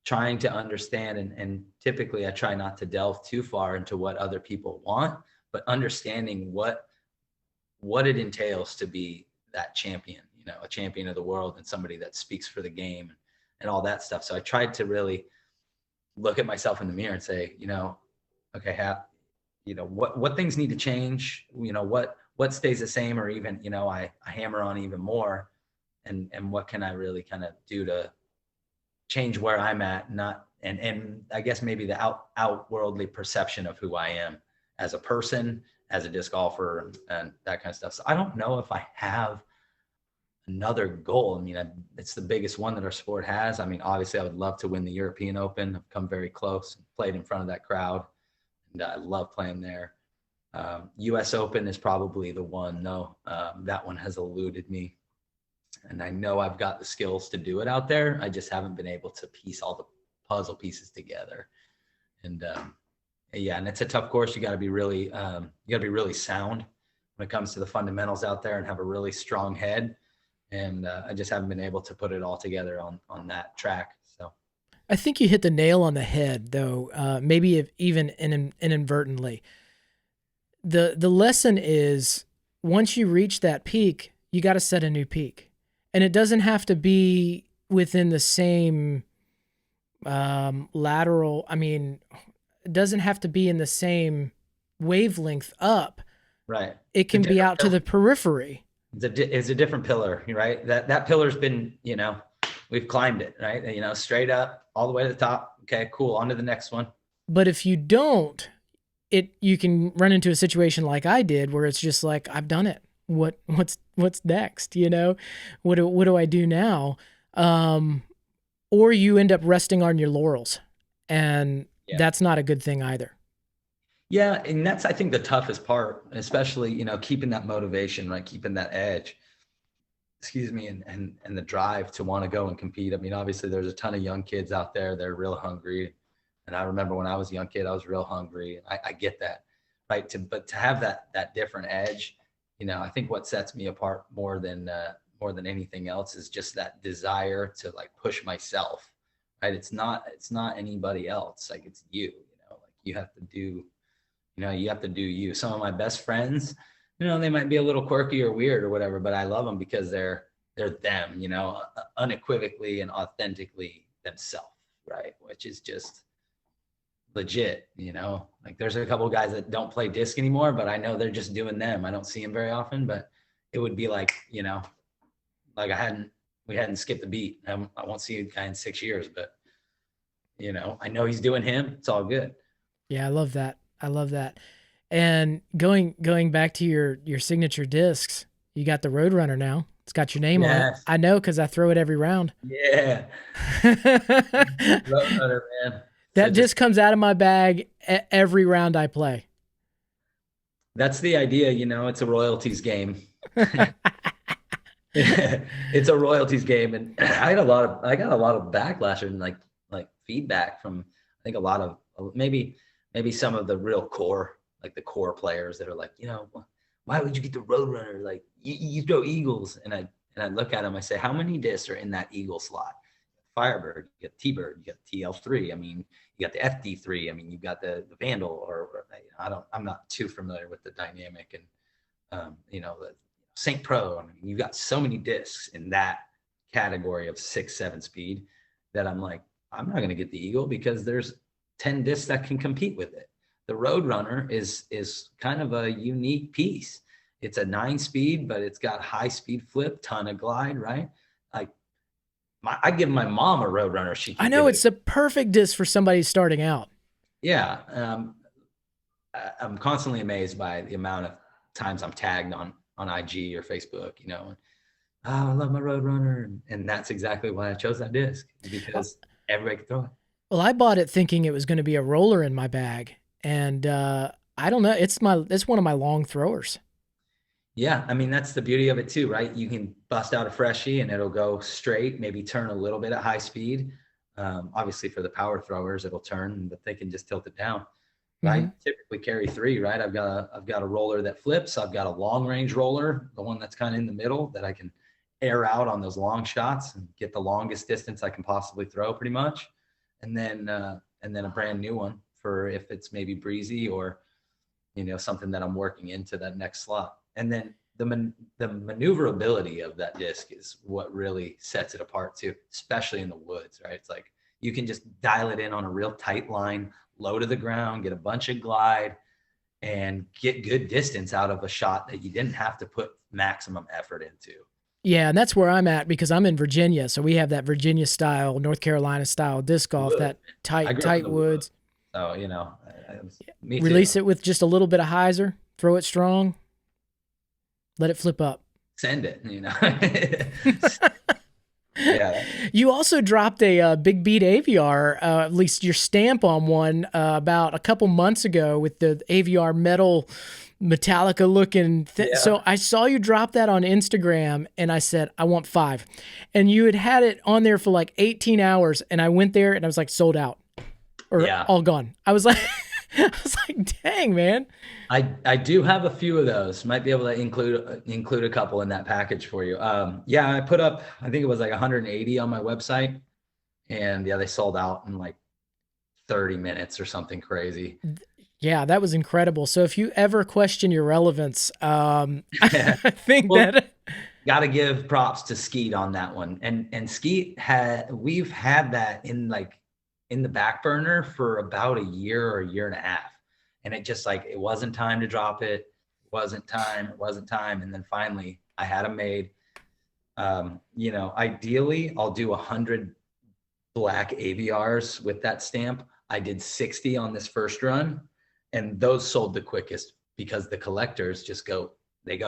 Speaker 1: trying to understand and typically I try not to delve too far into what other people want, but understanding what it entails to be that champion, a champion of the world and somebody that speaks for the game and all that stuff. So I tried to really look at myself in the mirror and say, okay, what things need to change, what stays the same, or even, I hammer on even more, and what can I really kind of do to change where I'm at, not, and I guess maybe the outworldly perception of who I am as a person, as a disc golfer, and that kind of stuff. So I don't know if I have another goal. I mean, it's the biggest one that our sport has. I mean, obviously I would love to win the European Open. I've come very close, played in front of that crowd, and I love playing there. US Open is probably the one, though. That one has eluded me. And I know I've got the skills to do it out there. I just haven't been able to piece all the puzzle pieces together. And yeah, and it's a tough course. You got to be really sound when it comes to the fundamentals out there and have a really strong head. And I just haven't been able to put it all together on that track. So
Speaker 2: I think you hit the nail on the head, though, maybe if even inadvertently. The lesson is, once you reach that peak, you got to set a new peak. And it doesn't have to be within the same lateral. I mean, it doesn't have to be in the same wavelength up.
Speaker 1: Right.
Speaker 2: It can be out to the periphery.
Speaker 1: It's a different pillar, right? That pillar's been, we've climbed it, right? Straight up all the way to the top. Okay, cool. On to the next one.
Speaker 2: But if you don't, you can run into a situation like I did, where it's just like, I've done it. What's next? What do I do now? Or you end up resting on your laurels, and that's not a good thing either.
Speaker 1: Yeah. And that's, I think, the toughest part, especially, keeping that motivation, right? Keeping that edge. excuse me, and the drive to want to go and compete. I mean, obviously there's a ton of young kids out there. They're real hungry. And I remember when I was a young kid, I was real hungry. I get that, right? But to have that different edge, I think what sets me apart more than anything else is just that desire to like push myself, right? It's not anybody else. Like it's you, like you have to do, you have to do you. Some of my best friends, they might be a little quirky or weird or whatever, but I love them because they're them, unequivocally and authentically themselves, right? Which is just legit, like there's a couple of guys that don't play disc anymore, but I know they're just doing them. I don't see them very often, but it would be like, like we hadn't skipped a beat. I won't see a guy in 6 years, but I know he's doing him. It's all good.
Speaker 2: Yeah. I love that. And going back to your signature discs, you got the Roadrunner now. It's got your name on it. I know, because I throw it every round.
Speaker 1: Yeah. Roadrunner, man.
Speaker 2: That just comes out of my bag every round I play.
Speaker 1: That's the idea, it's a royalties game. It's a royalties game. And I got a lot of backlash and like feedback from, I think a lot of maybe some of the real core, like the core players that are like, why would you get the Roadrunner? Like you throw Eagles. And I look at them, I say, how many discs are in that Eagle slot? Firebird, you got T-Bird, you got TL3. I mean, you got the FD3. I mean, you've got the Vandal, or I'm not too familiar with the dynamic and, the St. Pro. I mean, you've got so many discs in that category of 6-7 speed that I'm like, I'm not going to get the Eagle because there's 10 discs that can compete with it. The Roadrunner is kind of a unique piece. It's a 9-speed, but it's got high speed flip, ton of glide, right? Like, I give my mom a Roadrunner.
Speaker 2: I know it's a perfect disc for somebody starting out.
Speaker 1: Yeah. I'm constantly amazed by the amount of times I'm tagged on IG or Facebook, oh, I love my Roadrunner. And that's exactly why I chose that disc, because everybody can throw it.
Speaker 2: Well, I bought it thinking it was going to be a roller in my bag. And I don't know. It's one of my long throwers.
Speaker 1: Yeah, I mean, that's the beauty of it too, right? You can bust out a freshie and it'll go straight, maybe turn a little bit at high speed. Obviously for the power throwers, it'll turn, but they can just tilt it down, right? Mm-hmm. Typically carry 3, right? I've got a roller that flips. I've got a long range roller, the one that's kind of in the middle that I can air out on those long shots and get the longest distance I can possibly throw pretty much. And then a brand new one for if it's maybe breezy or, something that I'm working into that next slot. And then the maneuverability of that disc is what really sets it apart too, especially in the woods, right? It's like you can just dial it in on a real tight line, low to the ground, get a bunch of glide, and get good distance out of a shot that you didn't have to put maximum effort into.
Speaker 2: Yeah, and that's where I'm at because I'm in Virginia, so we have that Virginia style, North Carolina style disc golf, that tight woods.
Speaker 1: So
Speaker 2: release it with just a little bit of hyzer, throw it strong. Let it flip up.
Speaker 1: Send it, Yeah.
Speaker 2: You also dropped a Big Beat AVR, at least your stamp on one, about a couple months ago with the AVR metal Metallica looking. Yeah. So I saw you drop that on Instagram and I said, I want 5. And you had it on there for like 18 hours. And I went there and I was like, sold out or all gone. I was like, dang, man.
Speaker 1: I do have a few of those. Might be able to include a couple in that package for you. I put up, I think it was like 180 on my website, and they sold out in like 30 minutes or something crazy.
Speaker 2: Yeah, that was incredible. So if you ever question your relevance, I think
Speaker 1: got to give props to Skeet on that one. And Skeet we've had that in the back burner for about a year or a year and a half. And it just it wasn't time to drop it. It wasn't time. And then finally I had them made. Ideally I'll do 100 black AVRs with that stamp. I did 60 on this first run, and those sold the quickest because the collectors go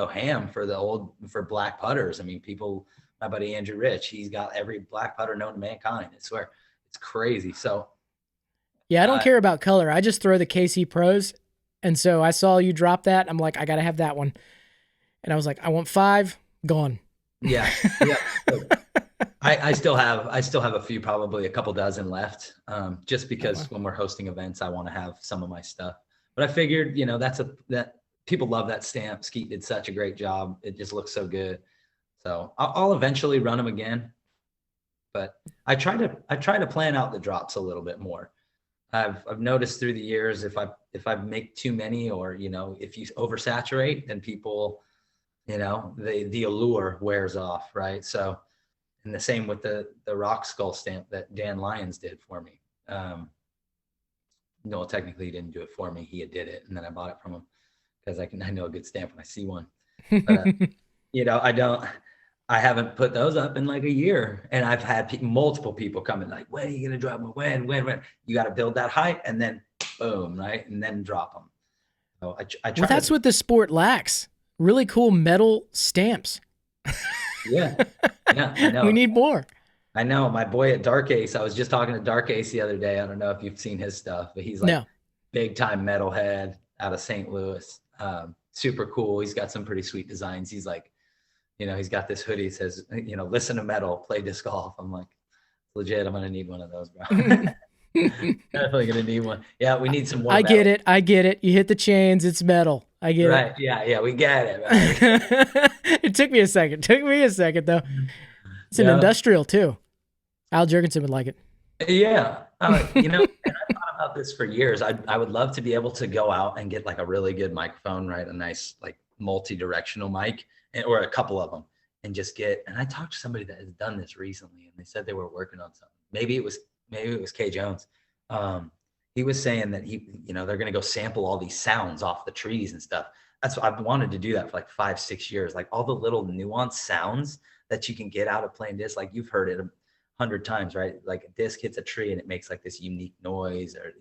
Speaker 1: ham for black putters. I mean, my buddy Andrew Rich, he's got every black putter known to mankind. I swear it's crazy. So
Speaker 2: yeah, I don't care about color. I just throw the KC Pros. And so I saw you drop that. I'm like, I got to have that one. And I was like, I want 5, gone.
Speaker 1: Yeah. Yeah. So I still have a few, probably a couple dozen left. Just
Speaker 2: Oh, wow.
Speaker 1: because when we're hosting events, I want to have some of my stuff. But I figured, that people love that stamp. Skeet did such a great job. It just looks so good. So I'll eventually run them again. But I try to plan out the drops a little bit more. I've noticed through the years, if I make too many, or if you oversaturate, then people, the allure wears off, right? So, and the same with the rock skull stamp that Dan Lyons did for me. No, technically he didn't do it for me. He did it, and then I bought it from him because I know a good stamp when I see one. But I haven't put those up in like a year, and I've had multiple people come in like, when are you gonna drop them? When? You got to build that hype, and then boom, right, and then drop them. So I try.
Speaker 2: Well, that's what the sport lacks. Really cool metal stamps.
Speaker 1: Yeah, yeah, I know.
Speaker 2: We need more.
Speaker 1: I know my boy at Dark Ace. I was just talking to Dark Ace the other day. I don't know if you've seen his stuff, but he's like
Speaker 2: No.
Speaker 1: big time metalhead out of St. Louis. Super cool. He's got some pretty sweet designs. He's like, he's got this hoodie that says, listen to metal, play disc golf. I'm like, legit, I'm gonna need one of those, bro. Definitely gonna need one. Yeah, we need some more.
Speaker 2: I get it. You hit the chains, it's metal. I get it.
Speaker 1: Right. Yeah, we get it. Right?
Speaker 2: It took me a second. Though. It's an industrial too. Al Jurgensen would like it.
Speaker 1: Yeah. And I thought about this for years. I would love to be able to go out and get like a really good microphone, right? A nice like multi-directional mic, or a couple of them, and and I talked to somebody that has done this recently, and they said they were working on something. Maybe it was Kay Jones. He was saying that they're going to go sample all these sounds off the trees and stuff. That's what I've wanted to do that for like 5-6 years. Like all the little nuanced sounds that you can get out of playing disc. Like you've heard it 100 times, right? Like a disc hits a tree and it makes like this unique noise, or,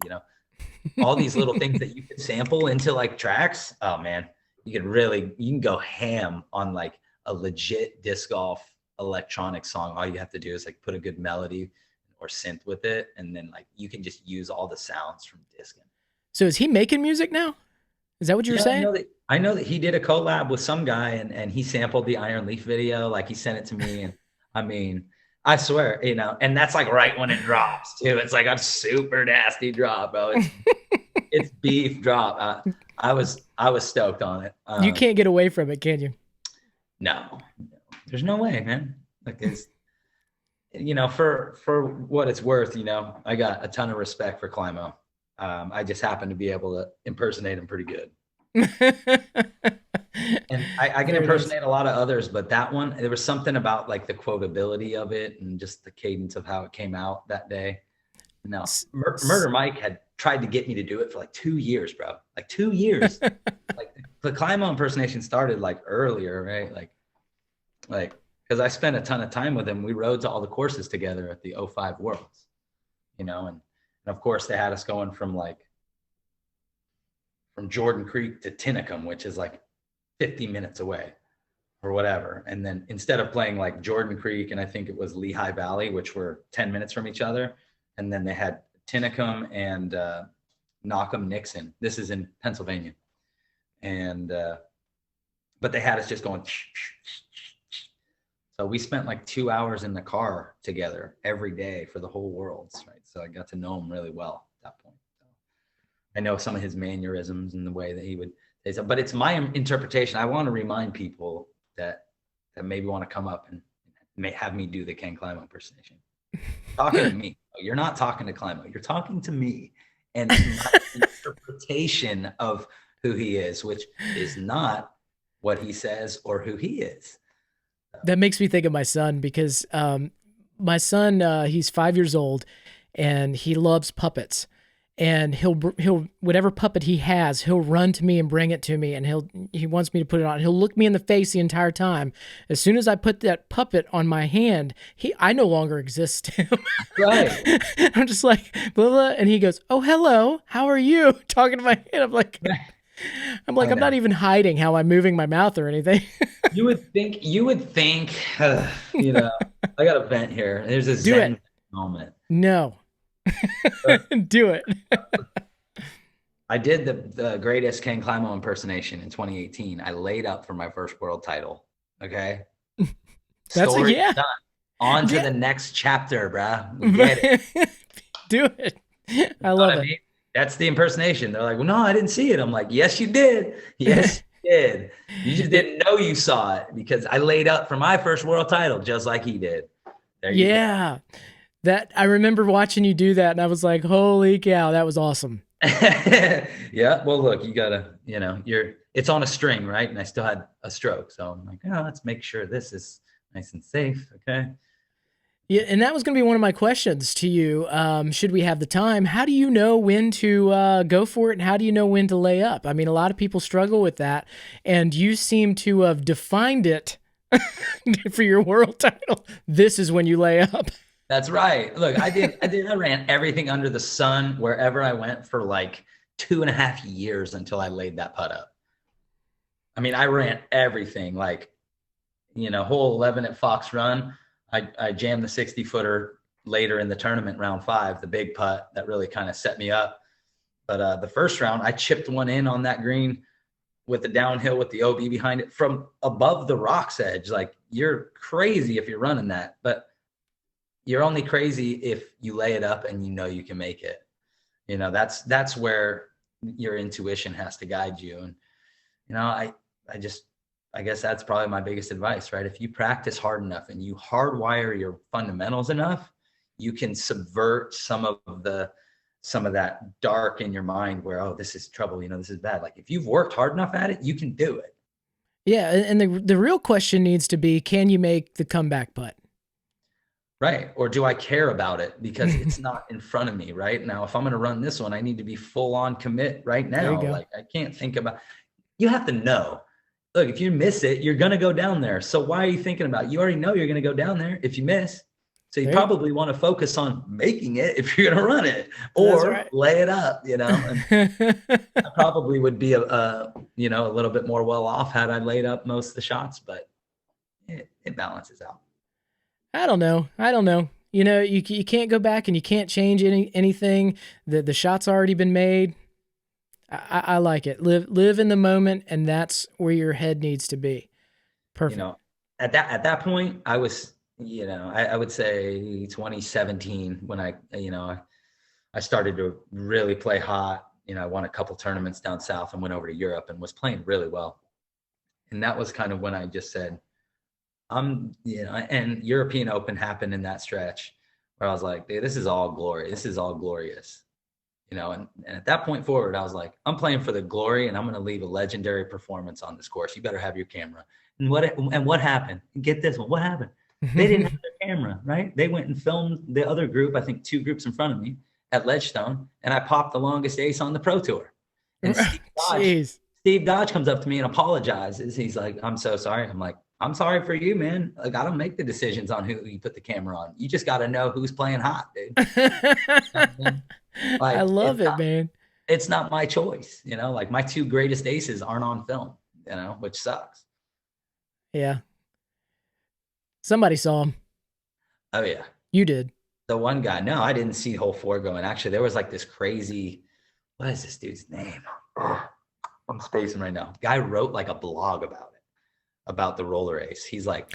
Speaker 1: all these little things that you could sample into like tracks. Oh man, you can go ham on like a legit disc golf electronic song. All you have to do is like put a good melody or synth with it, and then like you can just use all the sounds from discing.
Speaker 2: So is he making music now? Is that what you were saying?
Speaker 1: I know that he did a collab with some guy, and he sampled the Iron Leaf video. Like he sent it to me, and I mean, I swear, and that's like right when it drops too. It's like a super nasty drop, bro. It's beef drop. I was stoked on it.
Speaker 2: You can't get away from it, can you?
Speaker 1: No, there's no way, man. Like it's, for what it's worth, I got a ton of respect for Climo. I just happen to be able to impersonate him pretty good. And I can impersonate a lot of others, but that one, there was something about like the quotability of it and just the cadence of how it came out that day. No, Murder Mike had tried to get me to do it for like 2 years, bro. Like 2 years. Like the Climo impersonation started like earlier, right? Like because I spent a ton of time with him. We rode to all the courses together at the 05 Worlds, and of course they had us going from Jordan Creek to Tinicum, which is like 50 minutes away or whatever. And then instead of playing like Jordan Creek and I think it was Lehigh Valley, which were 10 minutes from each other, and then they had Tinicum and Knockham Nixon. This is in Pennsylvania. And but they had us just going. So we spent like 2 hours in the car together every day for the whole Worlds, right? So I got to know him really well at that point. So I know some of his mannerisms and the way that he would say so, but it's my interpretation. I want to remind people that maybe want to come up and may have me do the Ken Climo impersonation. Talking to me. You're not talking to Climo. You're talking to me. And my interpretation of who he is, which is not what he says or who he is.
Speaker 2: That makes me think of my son because my son, he's 5 years old and he loves puppets. And he'll whatever puppet he has, he'll run to me and bring it to me, and he wants me to put it on. He'll look me in the face the entire time. As soon as I put that puppet on my hand, I no longer exist to him.
Speaker 1: Right.
Speaker 2: I'm just like blah, blah, and he goes, "Oh, hello, how are you?" Talking to my hand. I'm not even hiding how I'm moving my mouth or anything.
Speaker 1: You would think, I got a vent here. There's a zen moment.
Speaker 2: No. Do it.
Speaker 1: I did the greatest Ken Climo impersonation in 2018. I laid up for my first world title. Okay. Story
Speaker 2: yeah.
Speaker 1: done. On to
Speaker 2: Yeah.
Speaker 1: the next chapter, bruh. We get it.
Speaker 2: Do it.
Speaker 1: You
Speaker 2: I
Speaker 1: know what
Speaker 2: love
Speaker 1: I
Speaker 2: it.
Speaker 1: mean? That's the impersonation. They're like, well, no, I didn't see it. I'm like, yes, you did. Yes, you did. You just
Speaker 2: It-
Speaker 1: didn't know you saw it because I laid up for my first world title just like he did. There you go.
Speaker 2: yeah. That I remember watching you do that and I was like, holy cow, that was awesome.
Speaker 1: Yeah. Well, look, you gotta, it's on a string, right? And I still had a stroke. So I'm like, oh, let's make sure this is nice and safe. Okay.
Speaker 2: Yeah, and that was going to be one of my questions to you. Should we have the time? How do you know when to go for it, and how do you know when to lay up? I mean, a lot of people struggle with that, and you seem to have defined it for your world title. This is when you lay up.
Speaker 1: That's right. Look, I ran everything under the sun wherever I went for like 2.5 years until I laid that putt up. I mean, I ran everything like, hole 11 at Fox Run. I jammed the 60-footer later in the tournament, round 5, the big putt that really kind of set me up. But the first round, I chipped one in on that green with the downhill with the OB behind it from above the rocks edge. Like, you're crazy if you're running that, but you're only crazy if you lay it up and you can make it. That's where your intuition has to guide you. And, I guess that's probably my biggest advice, right? If you practice hard enough and you hardwire your fundamentals enough, you can subvert some of that dark in your mind where, oh, this is trouble, this is bad. Like, if you've worked hard enough at it, you can do it.
Speaker 2: Yeah, and the real question needs to be, can you make the comeback putt?
Speaker 1: Right. Or do I care about it because it's not in front of me right now? If I'm going to run this one, I need to be full on commit right now. Like, I can't think about, you have to know. Look, if you miss it, you're going to go down there. So why are you thinking about it? You already know you're going to go down there if you miss. So you probably want to focus on making it if you're going to run it, or lay it up, And I probably would be a little bit more well off had I laid up most of the shots, but it balances out.
Speaker 2: I don't know. You can't go back and you can't change anything. The shot's already been made. I like it. Live in the moment, and that's where your head needs to be. Perfect.
Speaker 1: At that point, I was, I would say 2017 when I started to really play hot. I won a couple tournaments down south and went over to Europe and was playing really well. And that was kind of when I just said, and European Open happened in that stretch where I was like, dude, this is all glory. This is all glorious. And at that point forward, I was like, I'm playing for the glory and I'm going to leave a legendary performance on this course. You better have your camera. And what happened? Get this one. What happened? They didn't have their camera, right? They went and filmed the other group, I think 2 groups in front of me at Ledgestone, and I popped the longest ace on the Pro Tour. And Steve Dodge comes up to me and apologizes. He's like, I'm so sorry. I'm like, I'm sorry for you, man. Like, I don't make the decisions on who you put the camera on. You just got to know who's playing hot, dude.
Speaker 2: Like, I love it, man.
Speaker 1: It's not my choice, like my 2 greatest aces aren't on film, which sucks.
Speaker 2: Yeah. Somebody saw him.
Speaker 1: Oh yeah.
Speaker 2: You did.
Speaker 1: The one guy. No, I didn't see hole 4 going. Actually, there was like this crazy, what is this dude's name? Oh, I'm spacing right now. Guy wrote like a blog about the roller ace. He's like,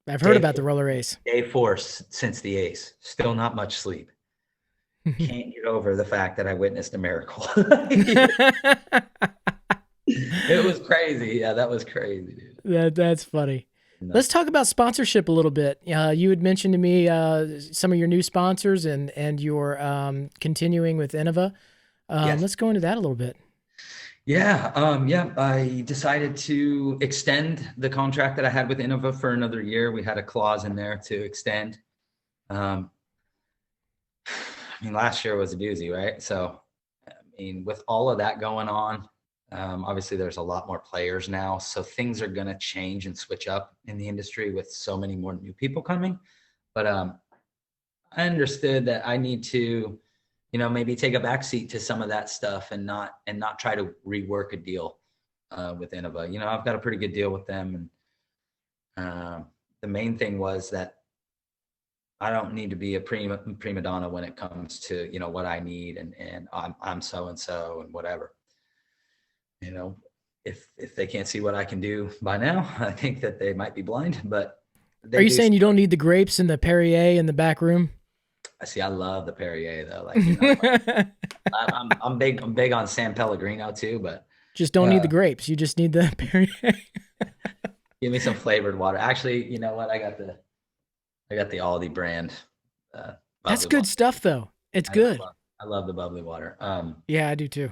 Speaker 2: I've heard about the roller ace.
Speaker 1: Day 4 since the ace. Still not much sleep. Can't get over the fact that I witnessed a miracle. It was crazy. Yeah, that was crazy, dude.
Speaker 2: That's funny. No. Let's talk about sponsorship a little bit. You had mentioned to me some of your new sponsors and your continuing with Innova. Yes. Let's go into that a little bit.
Speaker 1: Yeah. I decided to extend the contract that I had with Innova for another year. We had a clause in there to extend. Last year was a doozy, right? So, with all of that going on, obviously there's a lot more players now. So things are going to change and switch up in the industry with so many more new people coming. But I understood that I need to, maybe take a backseat to some of that stuff and not try to rework a deal with Innova. I've got a pretty good deal with them. And the main thing was that I don't need to be a prima donna when it comes to, what I need and I'm so-and-so and whatever. If they can't see what I can do by now, I think that they might be blind, but
Speaker 2: Are you saying you don't need the grapes and the Perrier in the back room?
Speaker 1: I see. I love the Perrier though. Like, I'm big on San Pellegrino too, but
Speaker 2: Just don't need the
Speaker 1: uh,
Speaker 2: grapes. You just need the Perrier.
Speaker 1: give me some flavored water. Actually, you know what? I got the Aldi brand
Speaker 2: That's
Speaker 1: bubbly
Speaker 2: good
Speaker 1: water.
Speaker 2: stuff, though. It's
Speaker 1: I
Speaker 2: good.
Speaker 1: love I love the bubbly water.
Speaker 2: Yeah, I do too.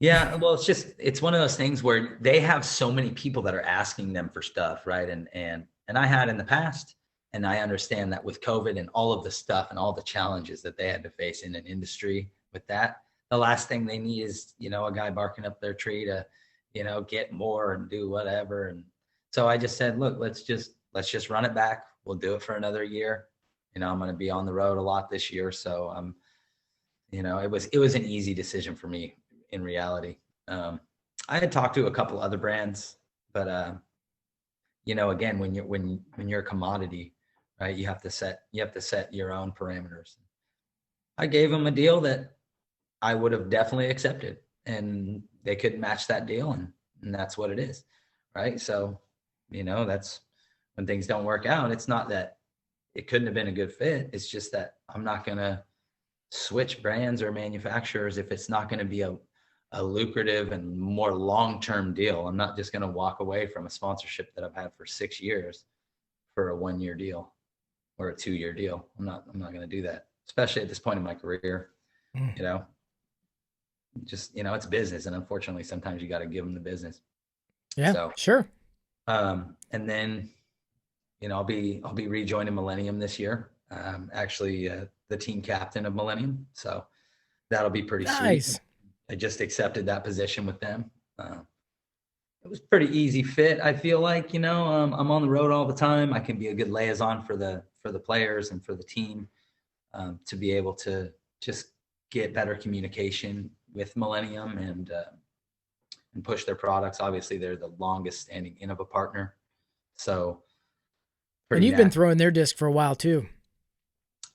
Speaker 1: Yeah, well, it's one of those things where they have so many people that are asking them for stuff, right? And I had in the past, and I understand that with COVID and all of the stuff and all the challenges that they had to face in an industry with that, the last thing they need is, a guy barking up their tree to, get more and do whatever. And so I just said, look, let's just run it back. We'll do it for another year. I'm going to be on the road a lot this year, so it was an easy decision for me in reality. I had talked to a couple other brands, but again, when you're a commodity, right, you have to set your own parameters. I gave them a deal that I would have definitely accepted, and they couldn't match that deal, and that's what it is, right? So, that's when things don't work out. It's not that it couldn't have been a good fit. It's just that I'm not going to switch brands or manufacturers if it's not going to be a lucrative and more long-term deal. I'm not just going to walk away from a sponsorship that I've had for 6 years for a 1-year deal or a 2-year deal. I'm not going to do that, especially at this point in my career.
Speaker 2: Mm.
Speaker 1: It's business, and unfortunately sometimes you got to give them the business.
Speaker 2: Yeah,
Speaker 1: So,
Speaker 2: sure.
Speaker 1: and then, I'll be rejoining Millennium this year. Actually, the team captain of Millennium. So that'll be pretty
Speaker 2: Nice.
Speaker 1: sweet. I just accepted that position with them. It was pretty easy fit. I feel like, I'm on the road all the time. I can be a good liaison for the players and for the team, to be able to just get better communication with Millennium and push their products. Obviously, they're the longest standing Innova partner. So
Speaker 2: And
Speaker 1: pretty
Speaker 2: you've been
Speaker 1: natural.
Speaker 2: throwing their disc for a while too.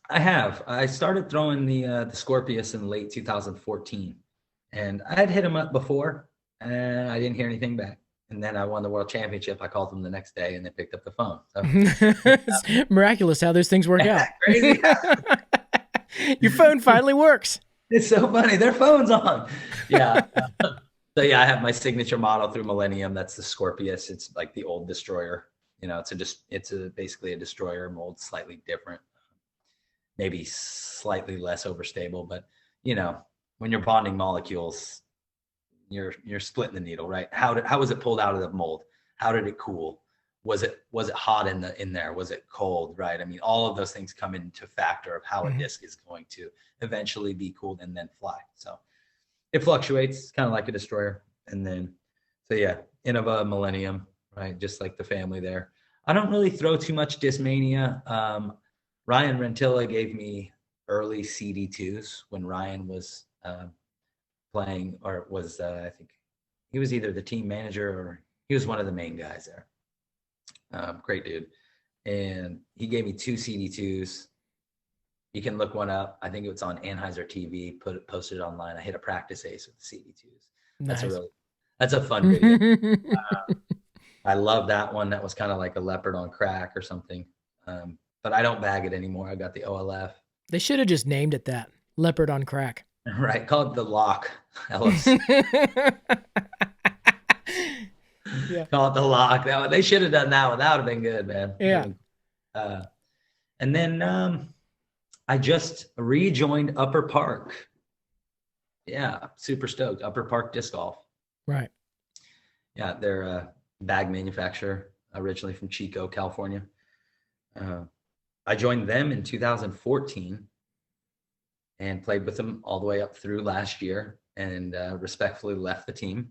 Speaker 1: I have. I started throwing the Scorpius in late 2014, and I had hit him up before, and I didn't hear anything back. And then I won the world championship. I called them the next day, and they picked up the phone. So,
Speaker 2: It's miraculous how those things work out.
Speaker 1: crazy.
Speaker 2: Your phone finally works.
Speaker 1: It's so funny. Their phone's on. Yeah. So yeah, I have my signature model through Millennium. That's the Scorpius. It's like the old destroyer. It's basically a destroyer mold, slightly different, maybe slightly less overstable. But when you're bonding molecules, you're splitting the needle, right? How was it pulled out of the mold? How did it cool? Was it hot in there? Was it cold? Right. I mean, all of those things come into factor of how a disc is going to eventually be cooled and then fly. So it fluctuates, kind of like a destroyer. And then, so yeah, Innova, Millennium, right? Just like the family there. I don't really throw too much Discmania. Ryan Rentilla gave me early CD2s when Ryan was playing, or was I think he was either the team manager or he was one of the main guys there. Great dude. And he gave me 2 CD2s. You can look one up. I think it was on Anheuser TV, posted it online. I hit a practice ace with the CD2s.
Speaker 2: Nice.
Speaker 1: That's a fun video. I love that one. That was kind of like a leopard on crack or something. But I don't bag it anymore. I got the OLF.
Speaker 2: They should have just named it that, leopard on crack.
Speaker 1: Right. Call it the Lock LFC.
Speaker 2: Yeah.
Speaker 1: Call it the Lock. They should have done that one. That would have been good, man.
Speaker 2: Yeah.
Speaker 1: And then I just rejoined Upper Park. Yeah, super stoked. Upper Park Disc Golf.
Speaker 2: Right.
Speaker 1: Yeah, they're a bag manufacturer, originally from Chico, California. I joined them in 2014 and played with them all the way up through last year, and respectfully left the team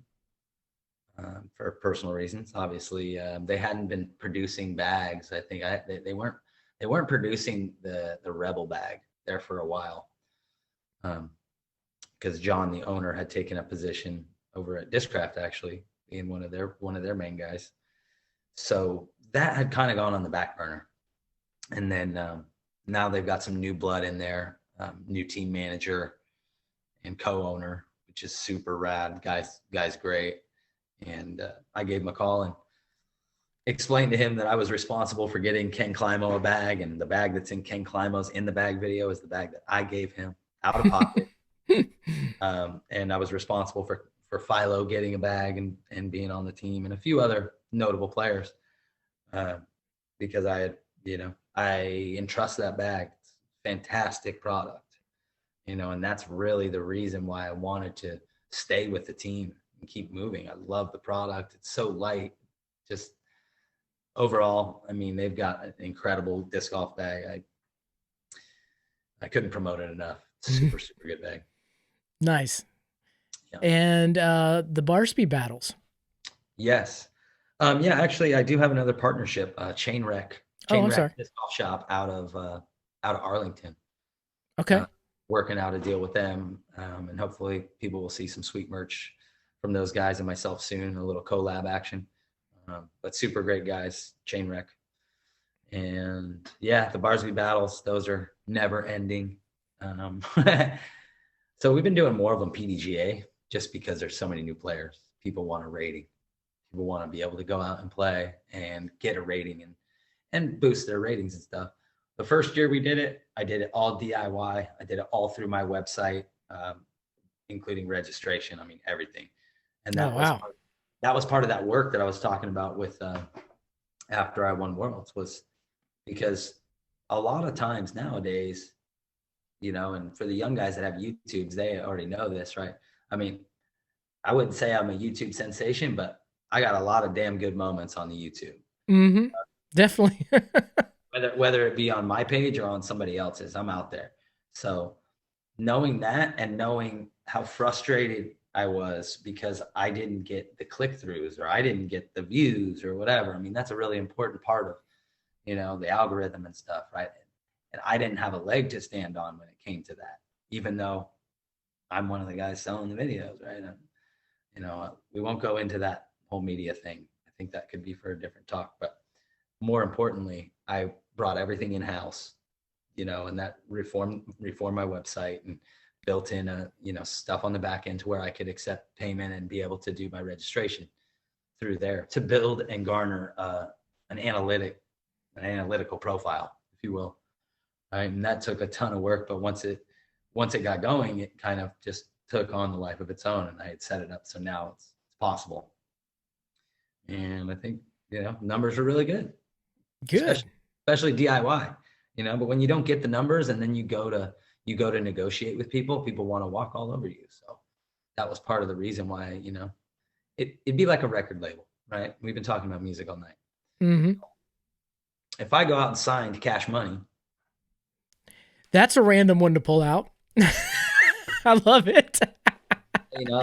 Speaker 1: for personal reasons. Obviously, they hadn't been producing bags. I think they weren't producing the Rebel bag there for a while, because John, the owner, had taken a position over at Discraft, actually being one of their main guys. So that had kind of gone on the back burner. And then now they've got some new blood in there, new team manager and co-owner, which is super rad. Guy's great. And I gave him a call and explained to him that I was responsible for getting Ken Climo a bag, and the bag that's in Ken Climo's in the bag video is the bag that I gave him out of pocket. And I was responsible for Philo getting a bag and being on the team, and a few other notable players, because I entrust that bag. It's a fantastic product, and that's really the reason why I wanted to stay with the team and keep moving. I love the product. It's so light. Just overall, I mean, they've got an incredible disc golf bag. I couldn't promote it enough. Super, super good bag.
Speaker 2: Nice.
Speaker 1: Yeah.
Speaker 2: And the Barsby battles.
Speaker 1: Yes. Yeah, actually, I do have another partnership, Chain Wreck Disc Golf Shop out of Arlington.
Speaker 2: Okay.
Speaker 1: Working out a deal with them, and hopefully people will see some sweet merch from those guys and myself soon, a little collab action. But super great guys, Chain Wreck. And yeah, the Barsby battles, those are never ending. So we've been doing more of them PDGA just because there's so many new players. People want a rating. People want to be able to go out and play and get a rating and boost their ratings and stuff. The first year we did it, I did it all DIY. I did it all through my website, including registration. I mean, everything. And that was part of that work that I was talking about with after I won Worlds, was because a lot of times nowadays, and for the young guys that have YouTubes, they already know this, right? I mean, I wouldn't say I'm a YouTube sensation, but I got a lot of damn good moments on the YouTube.
Speaker 2: Mm-hmm. Definitely.
Speaker 1: whether it be on my page or on somebody else's, I'm out there. So knowing that and knowing how frustrated I was because I didn't get the click-throughs or I didn't get the views or whatever. I mean, that's a really important part of, the algorithm and stuff, right? And I didn't have a leg to stand on when it came to that, even though I'm one of the guys selling the videos, right? And, we won't go into that whole media thing. I think that could be for a different talk, but more importantly, I brought everything in-house, and that reformed my website and built in stuff on the back end to where I could accept payment and be able to do my registration through there to build and garner an analytical profile, if you will. Right? And that took a ton of work, but once it got going, it kind of just took on the life of its own, and I had set it up so now it's possible. And I think numbers are really good.
Speaker 2: Good,
Speaker 1: especially DIY. But when you don't get the numbers and then you go to negotiate with people want to walk all over you. So that was part of the reason why it'd be like a record label, right? We've been talking about music all night.
Speaker 2: Mm-hmm.
Speaker 1: If I go out and sign to Cash Money,
Speaker 2: that's a random one to pull out. I love it.
Speaker 1: Or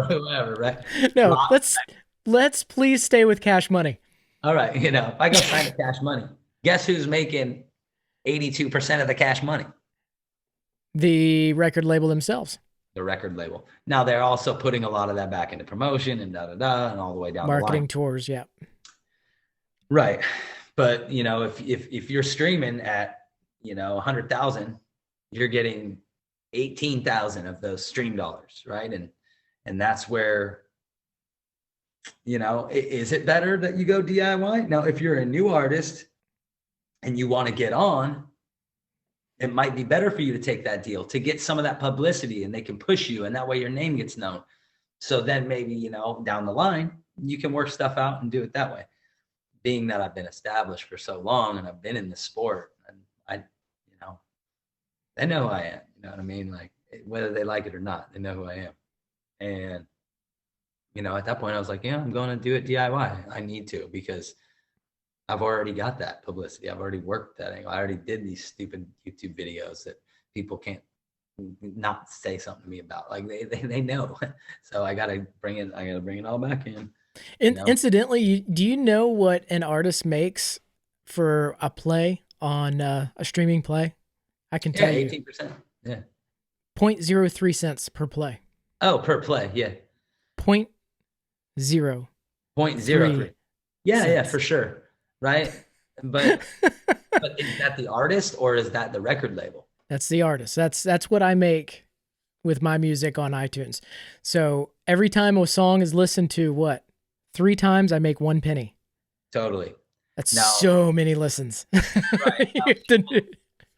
Speaker 1: whoever, right?
Speaker 2: No, let's please stay with Cash Money.
Speaker 1: All right, if I go sign to Cash Money, guess who's making 82% of the Cash Money?
Speaker 2: The record label themselves.
Speaker 1: The record label. Now they're also putting a lot of that back into promotion and and all the way down
Speaker 2: marketing
Speaker 1: the line.
Speaker 2: Tours, yeah.
Speaker 1: Right, but if you're streaming at 100,000, you're getting 18,000 of those stream dollars, right? And that's where, is it better that you go DIY? Now, if you're a new artist and you want to get on, it might be better for you to take that deal to get some of that publicity, and they can push you, and that way your name gets known. So then maybe, down the line, you can work stuff out and do it that way. Being that I've been established for so long and I've been in the sport, and they know who I am. You know what I mean? Like, whether they like it or not, they know who I am. And, at that point I was like, I'm going to do it DIY. I need to, because I've already got that publicity. I've already worked that angle. I already did these stupid YouTube videos that people can't not say something to me about. Like they know. So I got to bring it all back in.
Speaker 2: Incidentally, do you know what an artist makes for a play on a streaming play? I can tell you.
Speaker 1: 18%. Yeah.
Speaker 2: 0.03 cents per play.
Speaker 1: Oh, per play. Yeah.
Speaker 2: 0.03.
Speaker 1: Yeah, for sure. Right. But is that the artist or is that the record label?
Speaker 2: That's the artist. That's what I make with my music on iTunes. So every time a song is listened to, 3 times, I make 1 penny.
Speaker 1: Totally.
Speaker 2: That's
Speaker 1: Now,
Speaker 2: so many listens.
Speaker 1: right.
Speaker 2: You have to-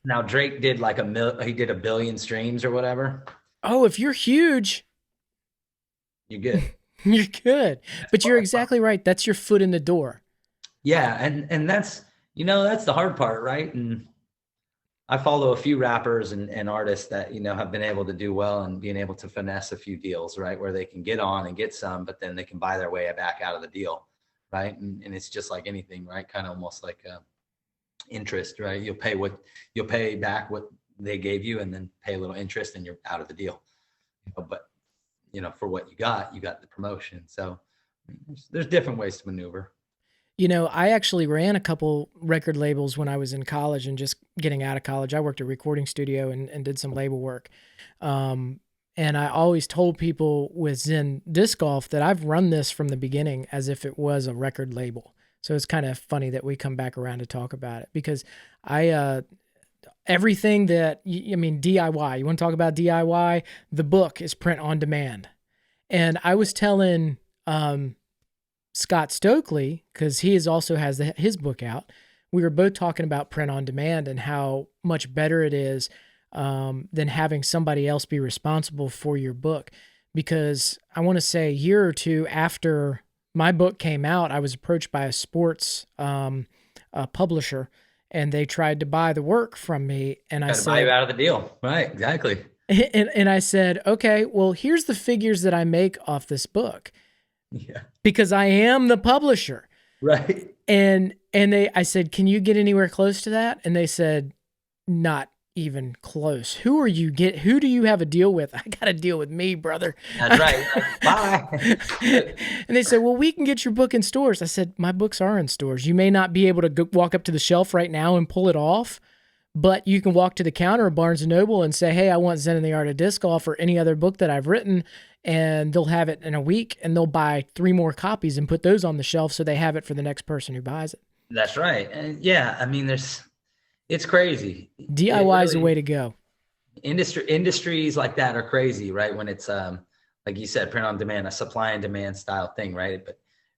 Speaker 1: Now Drake did like he did 1 billion streams or whatever.
Speaker 2: Oh, if you're huge,
Speaker 1: You're good.
Speaker 2: you're good.
Speaker 1: That's
Speaker 2: But you're
Speaker 1: far.
Speaker 2: exactly right. That's your foot in the door.
Speaker 1: Yeah, and that's that's the hard part, right? And I follow a few rappers and artists that have been able to do well and being able to finesse a few deals, right, where they can get on and get some, but then they can buy their way back out of the deal, right? And it's just like anything, right? Kind of almost like interest, right? You'll pay back what they gave you, and then pay a little interest, and you're out of the deal. But for what you got the promotion. So there's different ways to maneuver.
Speaker 2: I actually ran a couple record labels when I was in college and just getting out of college. I worked at a recording studio and did some label work. And I always told people with Zen Disc Golf that I've run this from the beginning as if it was a record label. So it's kind of funny that we come back around to talk about it, because everything that, DIY, you want to talk about DIY? The book is print on demand. And I was telling Scott Stokely, because he also has his book out, we were both talking about print on demand and how much better it is than having somebody else be responsible for your book. Because I want to say a year or two after my book came out, I was approached by a sports publisher, and they tried to buy the work from me. And I said, buy
Speaker 1: you out of the deal. Right, exactly.
Speaker 2: And I said, okay, well, here's the figures that I make off this book.
Speaker 1: Yeah.
Speaker 2: Because I am the publisher.
Speaker 1: Right.
Speaker 2: And I said, can you get anywhere close to that? And they said, not even close. Who do you have a deal with? I got a deal with me, brother.
Speaker 1: That's right. Bye.
Speaker 2: And they said, well, we can get your book in stores. I said, my books are in stores. You may not be able to walk up to the shelf right now and pull it off, but you can walk to the counter of Barnes & Noble and say, hey, I want Zen and the Art of Disc Golf or any other book that I've written, and they'll have it in a week, and they'll buy 3 more copies and put those on the shelf so they have it for the next person who buys it.
Speaker 1: That's right. And yeah, it's crazy.
Speaker 2: DIY is the way to go.
Speaker 1: Industries like that are crazy, right? When it's like you said, print on demand, a supply and demand style thing, right?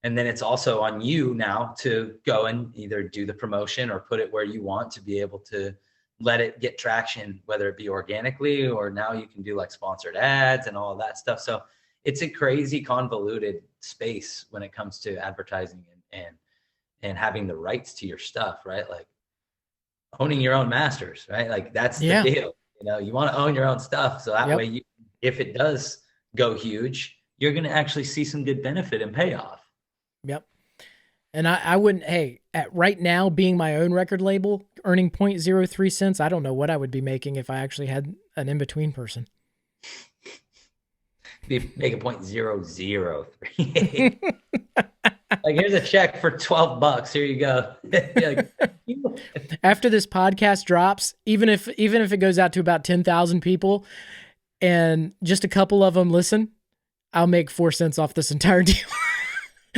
Speaker 1: And then it's also on you now to go and either do the promotion or put it where you want to be able to let it get traction, whether it be organically or now you can do like sponsored ads and all of that stuff. So it's a crazy convoluted space when it comes to advertising and having the rights to your stuff, right? Like owning your own masters, right? Like that's the deal. You want to own your own stuff. So that way if it does go huge, you're going to actually see some good benefit and payoff.
Speaker 2: Yep. And I wouldn't, at right now being my own record label, earning 0.03 cents, I don't know what I would be making if I actually had an in-between person.
Speaker 1: Be making 0.003. Like, here's a check for $12. Here you go.
Speaker 2: After this podcast drops, even if it goes out to about 10,000 people and just a couple of them listen, I'll make 4 cents off this entire deal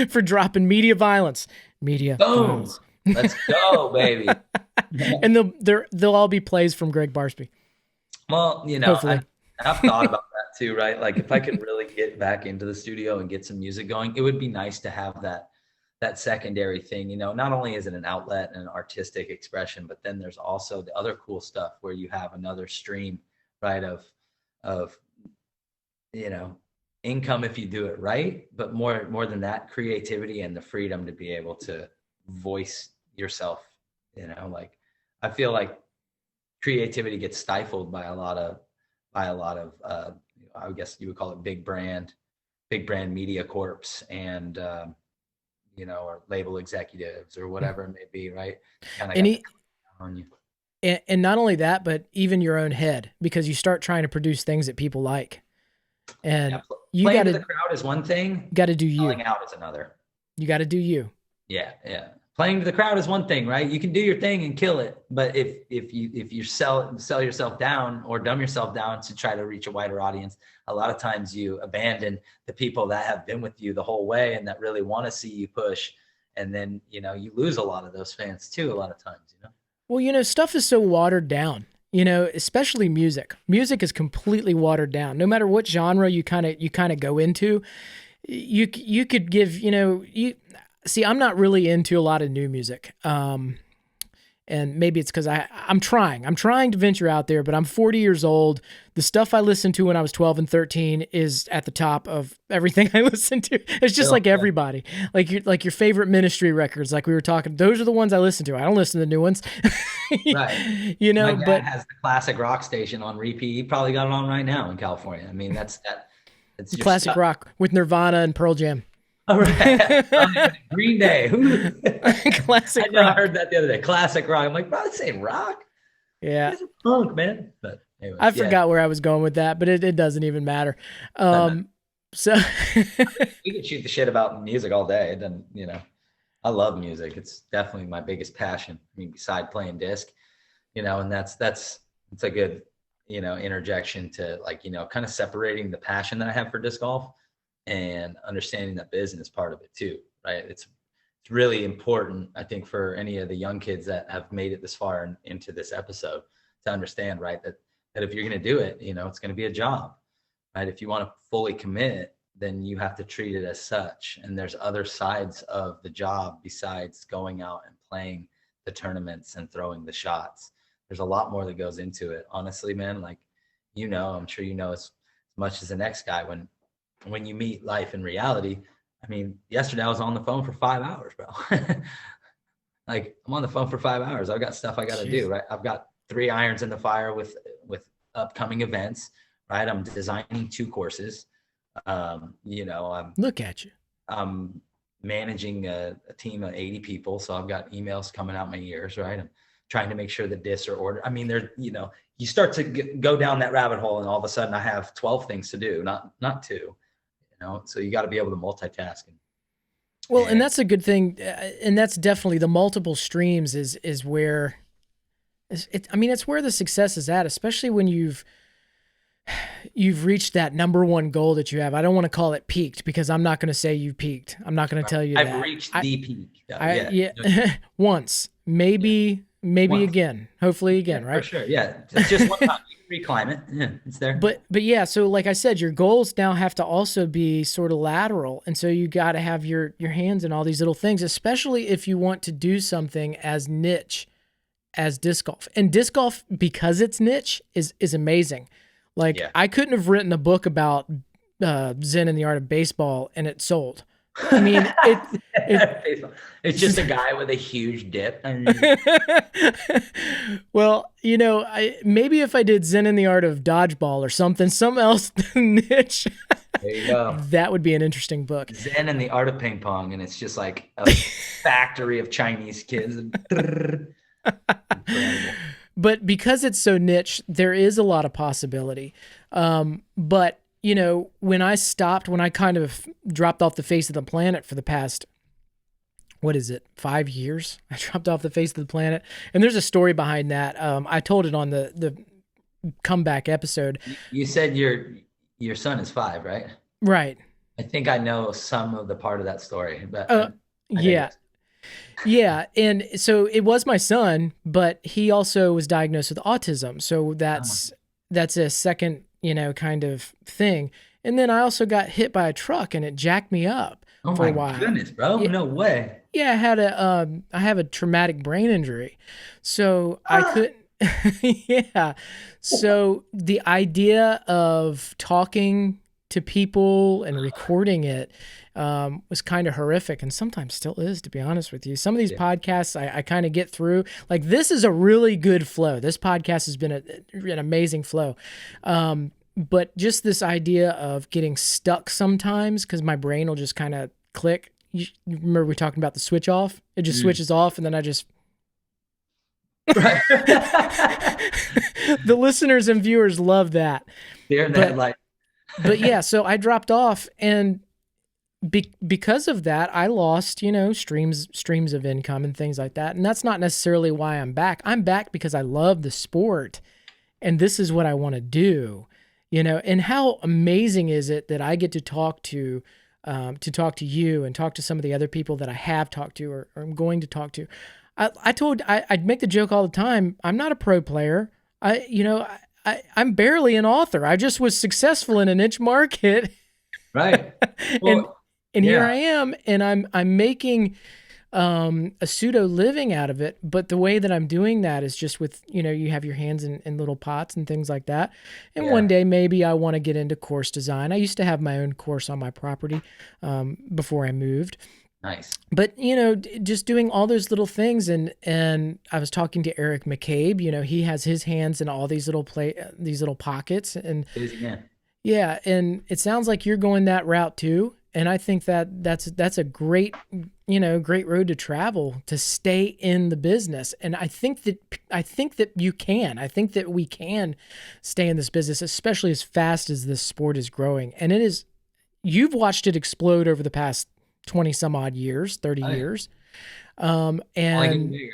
Speaker 2: for dropping media violence. Boom. Violence.
Speaker 1: Let's go, baby.
Speaker 2: And they'll all be plays from Gregg Barsby.
Speaker 1: Well, I've thought about that too, right? Like if I could really get back into the studio and get some music going, it would be nice to have that secondary thing. Not only is it an outlet and an artistic expression, but then there's also the other cool stuff where you have another stream, right, of income if you do it right, but more than that, creativity and the freedom to be able to voice yourself. Like I feel like creativity gets stifled by a lot of I guess you would call it big brand media corps and or label executives or whatever it may be, right? On you.
Speaker 2: And not only that, but even your own head, because you start trying to produce things that people like. And you got to,
Speaker 1: the crowd is one thing.
Speaker 2: Got to do you.
Speaker 1: Selling out is another.
Speaker 2: You got to do you.
Speaker 1: Yeah. Playing to the crowd is one thing, right? You can do your thing and kill it, but if you sell yourself down or dumb yourself down to try to reach a wider audience, a lot of times you abandon the people that have been with you the whole way and that really want to see you push, and then you lose a lot of those fans too. A lot of times,
Speaker 2: Well, stuff is so watered down. Especially music. Music is completely watered down. No matter what genre you kind of go into, you could give, you see, I'm not really into a lot of new music. And maybe it's because I'm trying to venture out there, but I'm 40 years old. The stuff I listened to when I was 12 and 13 is at the top of everything I listen to. It's just like everybody, like your favorite Ministry records, like we were talking. Those are the ones I listen to. I don't listen to the new ones,
Speaker 1: Right. My dad
Speaker 2: But
Speaker 1: has the classic rock station on repeat. He probably got it on right now in California. I mean, it's your
Speaker 2: classic
Speaker 1: stuff.
Speaker 2: rock with Nirvana and Pearl Jam.
Speaker 1: All right. Green Day.
Speaker 2: Classic
Speaker 1: I know,
Speaker 2: rock.
Speaker 1: I heard that the other day. Classic rock. I'm like, bro, this ain't rock.
Speaker 2: Yeah.
Speaker 1: It's punk, man. But anyways,
Speaker 2: I forgot where I was going with that, but it doesn't even matter. So
Speaker 1: we could shoot the shit about music all day. It doesn't, I love music. It's definitely my biggest passion. I mean, beside playing disc, and it's a good, interjection to kind of separating the passion that I have for disc golf and understanding that business part of it too, right? It's really important, I think, for any of the young kids that have made it this far into this episode to understand, right, that if you're going to do it, it's going to be a job, right? If you want to fully commit, then you have to treat it as such. And there's other sides of the job besides going out and playing the tournaments and throwing the shots. There's a lot more that goes into it. Honestly, man, I'm sure as much as the next guy, when you meet life in reality. I mean, yesterday I was on the phone for 5 hours, bro. Like, I'm on the phone for 5 hours. I've got stuff I got to do, right? I've got 3 irons in the fire with upcoming events, right? I'm designing 2 courses. I'm
Speaker 2: look at you.
Speaker 1: I'm managing a team of 80 people. So I've got emails coming out my ears, right? I'm trying to make sure the discs are ordered. I mean, you start to go down that rabbit hole and all of a sudden I have 12 things to do, not 2. So you got to be able to multitask.
Speaker 2: And that's a good thing. And that's definitely the multiple streams is where it's where the success is at, especially when you've reached that number one goal that you have. I don't want to call it peaked because I'm not going to say you peaked. I'm not going to tell you that.
Speaker 1: I've reached the peak.
Speaker 2: Once, maybe once. Again, hopefully again, right?
Speaker 1: For sure. Yeah. It's just one time. Reclimb it. Yeah, it's there.
Speaker 2: But yeah, so like I said, your goals now have to also be sort of lateral. And so you got to have your hands in all these little things, especially if you want to do something as niche as disc golf. And disc golf, because it's niche, is amazing. I couldn't have written a book about Zen and the Art of Baseball and it sold. I mean,
Speaker 1: it's just a guy with a huge dip.
Speaker 2: Well, maybe if I did Zen and the Art of Dodgeball or something else niche,
Speaker 1: there you go.
Speaker 2: That would be an interesting book.
Speaker 1: Zen and the Art of Ping Pong, and it's just like a factory of Chinese kids.
Speaker 2: But because it's so niche, there is a lot of possibility. But when I kind of dropped off the face of the planet for the past, 5 years? I dropped off the face of the planet. And there's a story behind that. I told it on the comeback episode.
Speaker 1: You said your son is 5, right?
Speaker 2: Right.
Speaker 1: I think I know some of the part of that story. But
Speaker 2: yeah. Yeah. And so it was my son, but he also was diagnosed with autism. So that's a second, kind of thing. And then I also got hit by a truck and it jacked me up for a while.
Speaker 1: Oh my goodness, bro. Yeah. No way.
Speaker 2: Yeah, I have a traumatic brain injury. So I couldn't yeah. So the idea of talking to people and recording it was kind of horrific, and sometimes still is, to be honest with you. Some of these podcasts I kind of get through. Like, this is a really good flow. This podcast has been an amazing flow. But just this idea of getting stuck sometimes because my brain will just kind of click. You remember we talking about the switch off? It just switches off, and then I just...
Speaker 1: Right.
Speaker 2: The listeners and viewers love that.
Speaker 1: They're in the headlight.
Speaker 2: But yeah, so I dropped off, and because of that, I lost, streams of income and things like that. And that's not necessarily why I'm back. I'm back because I love the sport, and this is what I want to do. And how amazing is it that I get to talk to you and talk to some of the other people that I have talked to or I'm going to talk to. I'd make the joke all the time. I'm not a pro player. I'm barely an author. I just was successful in a niche market.
Speaker 1: Right.
Speaker 2: and
Speaker 1: Well,
Speaker 2: and here I
Speaker 1: yeah.
Speaker 2: am, and I'm making a pseudo living out of it. But the way that I'm doing that is just with, you have your hands in little pots and things like that. And one
Speaker 1: Yeah.
Speaker 2: day maybe I want to get into course design. I used to have my own course on my property before I moved.
Speaker 1: Nice.
Speaker 2: But just doing all those little things, and I was talking to Eric McCabe. He has his hands in all these these little pockets, and
Speaker 1: Busy man.
Speaker 2: yeah, and it sounds like you're going that route too. And I think that that's a great, great road to travel to stay in the business. And I think that you can. I think that we can stay in this business, especially as fast as this sport is growing. And it is. You've watched it explode over the past 20 some odd years, 30
Speaker 1: Oh, yeah.
Speaker 2: years.
Speaker 1: Only getting
Speaker 2: And
Speaker 1: bigger.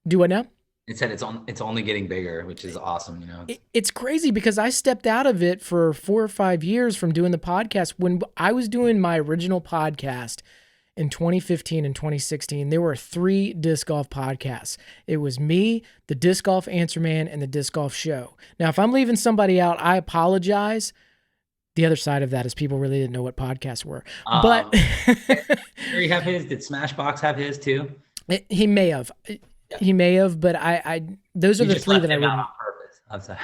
Speaker 2: do what now?
Speaker 1: It said it's only getting bigger, which is awesome.
Speaker 2: It's crazy because I stepped out of it for 4 or 5 years from doing the podcast. When I was doing my original podcast in 2015 and 2016, there were 3 disc golf podcasts. It was me, the Disc Golf Answer Man, and the Disc Golf Show. Now, if I'm leaving somebody out, I apologize. The other side of that is people really didn't know what podcasts were. But
Speaker 1: Um, Terry have his? Did Smashbox have his too?
Speaker 2: he may have.
Speaker 1: Yeah.
Speaker 2: He may have, but I those are
Speaker 1: You
Speaker 2: the
Speaker 1: just
Speaker 2: 3
Speaker 1: left
Speaker 2: that I
Speaker 1: him out
Speaker 2: wouldn't.
Speaker 1: on purpose. I'm sorry.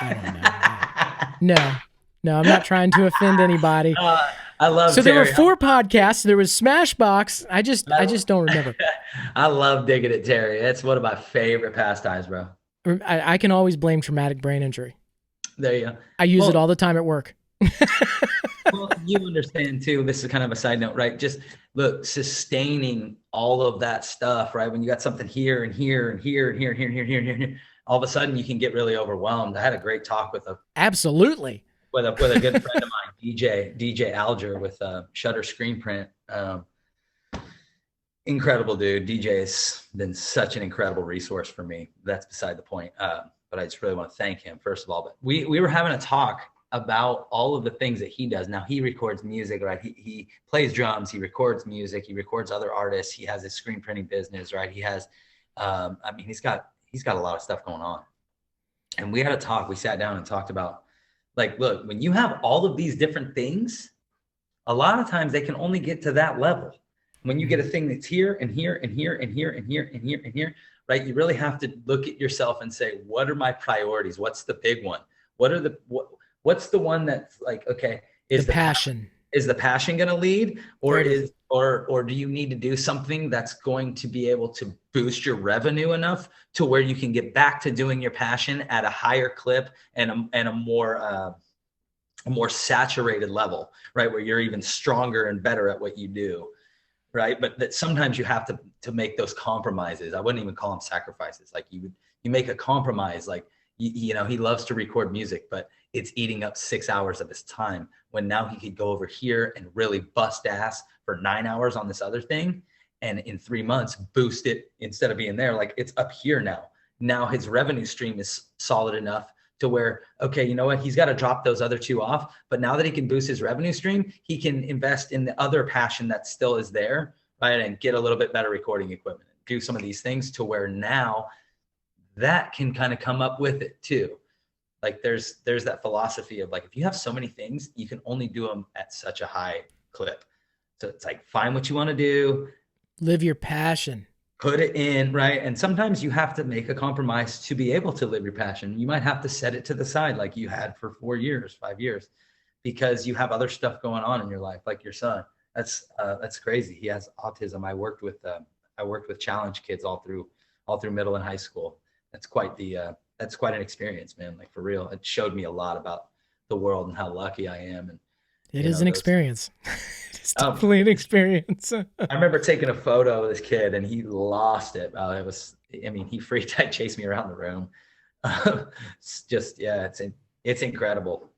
Speaker 2: I don't know. No. No, I'm not trying to offend anybody.
Speaker 1: I love
Speaker 2: So there were
Speaker 1: Terry.
Speaker 2: 4 podcasts. There was Smashbox. I just don't remember.
Speaker 1: I love digging at Terry. It's one of my favorite pastimes, bro.
Speaker 2: I can always blame traumatic brain injury.
Speaker 1: There you go.
Speaker 2: I use it
Speaker 1: Well,
Speaker 2: all the time at work.
Speaker 1: well, you understand too. This is kind of a side note, right? Just look, sustaining all of that stuff, right? When you got something here and here and here and here and here and here and here, and here, all of a sudden you can get really overwhelmed. I had a great talk with a
Speaker 2: Absolutely.
Speaker 1: with a good friend of mine, DJ Alger with Shutter Screen Print. Incredible dude. DJ's been such an incredible resource for me. That's beside the point. But I just really want to thank him first of all. But we were having a talk about all of the things that he does. Now he records music, right? He plays drums, he records music, he records other artists. He has his screen printing business, right? He has, he's got a lot of stuff going on. And we had a talk. We sat down and talked about, like, look, when you have all of these different things, a lot of times they can only get to that level. When you get a thing that's here and here and here and here and here and here and here, right? You really have to look at yourself and say, what are my priorities? What's the big one? What's the one that's like, okay,
Speaker 2: The passion.
Speaker 1: is the passion going to lead, or
Speaker 2: There it is.
Speaker 1: or do you need to do something that's going to be able to boost your revenue enough to where you can get back to doing your passion at a higher clip and a more saturated level, right? Where you're even stronger and better at what you do, right? But that sometimes you have to make those compromises. I wouldn't even call them sacrifices. Like you make a compromise. Like he loves to record music, but it's eating up 6 hours of his time, when now he could go over here and really bust ass for 9 hours on this other thing, and in 3 months boost it. Instead of being there, like, it's up here now his revenue stream is solid enough to where, okay, you know what, he's got to drop those other 2 off, but now that he can boost his revenue stream, he can invest in the other passion that still is there, right? And get a little bit better recording equipment, do some of these things to where now that can kind of come up with it too. Like there's that philosophy of, like, if you have so many things, you can only do them at such a high clip. So it's like, find what you want to do,
Speaker 2: Live your passion.
Speaker 1: put it in, right? And sometimes you have to make a compromise to be able to live your passion. You might have to set it to the side, like you had for 4 years, 5 years, because you have other stuff going on in your life, like your son. That's crazy. He has autism. I worked with challenge kids all through middle and high school. That's quite an experience, man. Like, for real, it showed me a lot about the world and how lucky I am. And
Speaker 2: It is an experience. It's
Speaker 1: Oh,
Speaker 2: definitely an experience.
Speaker 1: I remember taking a photo of this kid and he lost it. He freaked. Chased me around the room. It's just, yeah, it's incredible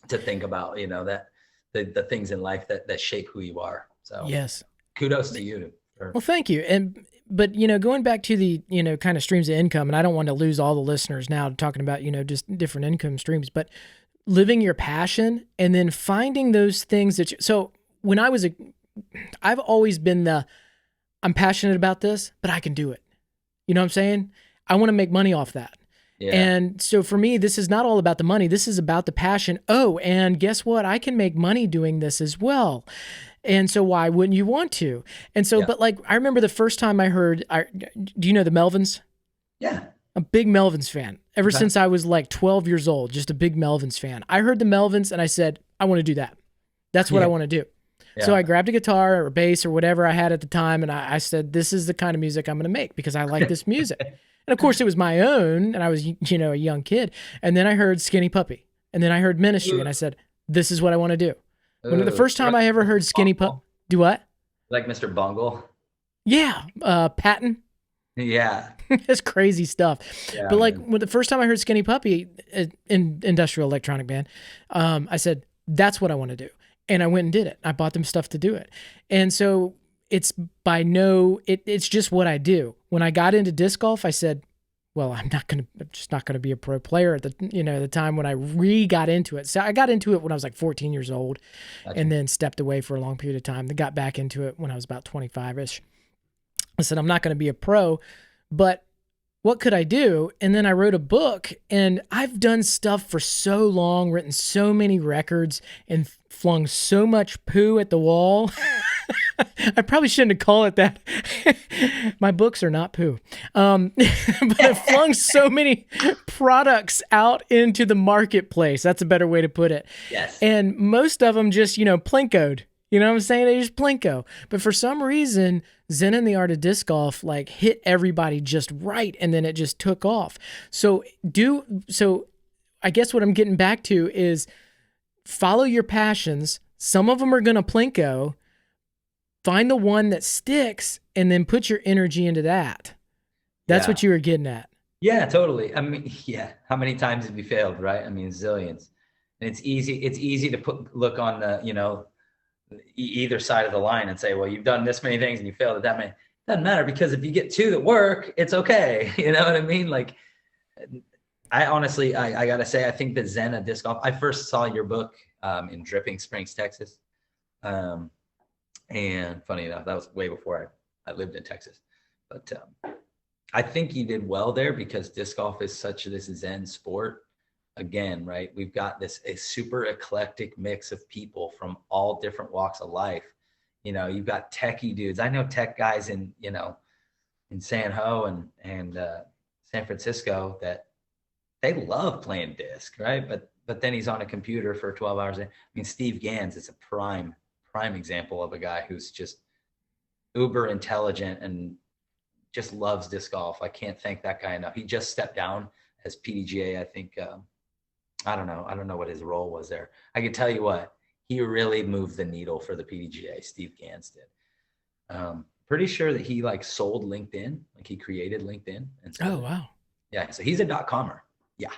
Speaker 1: to think about, that the things in life that shape who you are. So
Speaker 2: Yes.
Speaker 1: kudos to you.
Speaker 2: Well, thank you. But going back to the, kind of streams of income, and I don't want to lose all the listeners now talking about, just different income streams, but living your passion and then finding those things so when I've always been I'm passionate about this, but I can do it. You know what I'm saying? I want to make money off that.
Speaker 1: Yeah.
Speaker 2: And so for me, this is not all about the money. This is about the passion. Oh, and guess what? I can make money doing this as well. And so why wouldn't you want to? And so,
Speaker 1: Yeah.
Speaker 2: but like, I remember the first time I heard, do you know the Melvins?
Speaker 1: Yeah.
Speaker 2: A big Melvins fan ever
Speaker 1: Okay.
Speaker 2: since I was like 12 years old, just a big Melvins fan. I heard the Melvins and I said, I want to do that. That's what I
Speaker 1: Yeah.
Speaker 2: want to do. So
Speaker 1: Yeah.
Speaker 2: I grabbed a guitar or bass or whatever I had at the time. And I said, this is the kind of music I'm going to make because I like this music. And of course it was my own and I was, you know, a young kid. And then I heard Skinny Puppy and then I heard Ministry and I said, this is what I want to do. When the first time I ever heard Skinny Puppy, do what?
Speaker 1: Like Mr. Bungle.
Speaker 2: Yeah. Patton.
Speaker 1: Yeah.
Speaker 2: It's crazy stuff.
Speaker 1: Yeah,
Speaker 2: But like
Speaker 1: man.
Speaker 2: when the first time I heard Skinny Puppy in industrial electronic band, I said, that's what I want to do. And I went and did it. I bought them stuff to do it. And so it's it's just what I do. When I got into disc golf, I said, well, I'm just not going to be a pro player at the time when I got into it. So I got into it when I was like 14 years old
Speaker 1: Gotcha.
Speaker 2: and then stepped away for a long period of time. Then got back into it when I was about 25-ish. I said, I'm not going to be a pro, but what could I do? And then I wrote a book and I've done stuff for so long, written so many records and flung so much poo at the wall. I probably shouldn't have called it that. My books are not poo. But I've flung so many products out into the marketplace. That's a better way to put it.
Speaker 1: Yes.
Speaker 2: And most of them just, plinkoed. You know what I'm saying? They just plinko. But for some reason, Zen and the Art of Disc Golf like hit everybody just right, and then it just took off. So I guess what I'm getting back to is follow your passions. Some of them are going to plinko. Find the one that sticks, and then put your energy into that. That's what you were getting at.
Speaker 1: Yeah, totally. I mean, yeah. How many times have you failed, right? I mean, zillions. And it's easy to look on the, either side of the line and say, well, you've done this many things and you failed at that many. It doesn't matter, because if you get two that work, it's okay. You know what I mean? Like, I honestly, I got to say, I think that Zen and disc golf, I first saw your book in Dripping Springs, Texas. And funny enough, that was way before I lived in Texas. But I think you did well there, because disc golf is such this Zen sport. Again, right? We've got a super eclectic mix of people from all different walks of life. You've got techie dudes. I know tech guys in San Ho and San Francisco that they love playing disc, right? But then he's on a computer for 12 hours. I mean, Steve Gans is a prime example of a guy who's just uber intelligent and just loves disc golf. I can't thank that guy enough. He just stepped down as PDGA, I think. I don't know what his role was there. I can tell you what, he really moved the needle for the PDGA. Steve Gans did. Pretty sure that he like sold LinkedIn, like he created LinkedIn. And
Speaker 2: Oh, wow.
Speaker 1: Yeah. So he's a .comer. Yeah.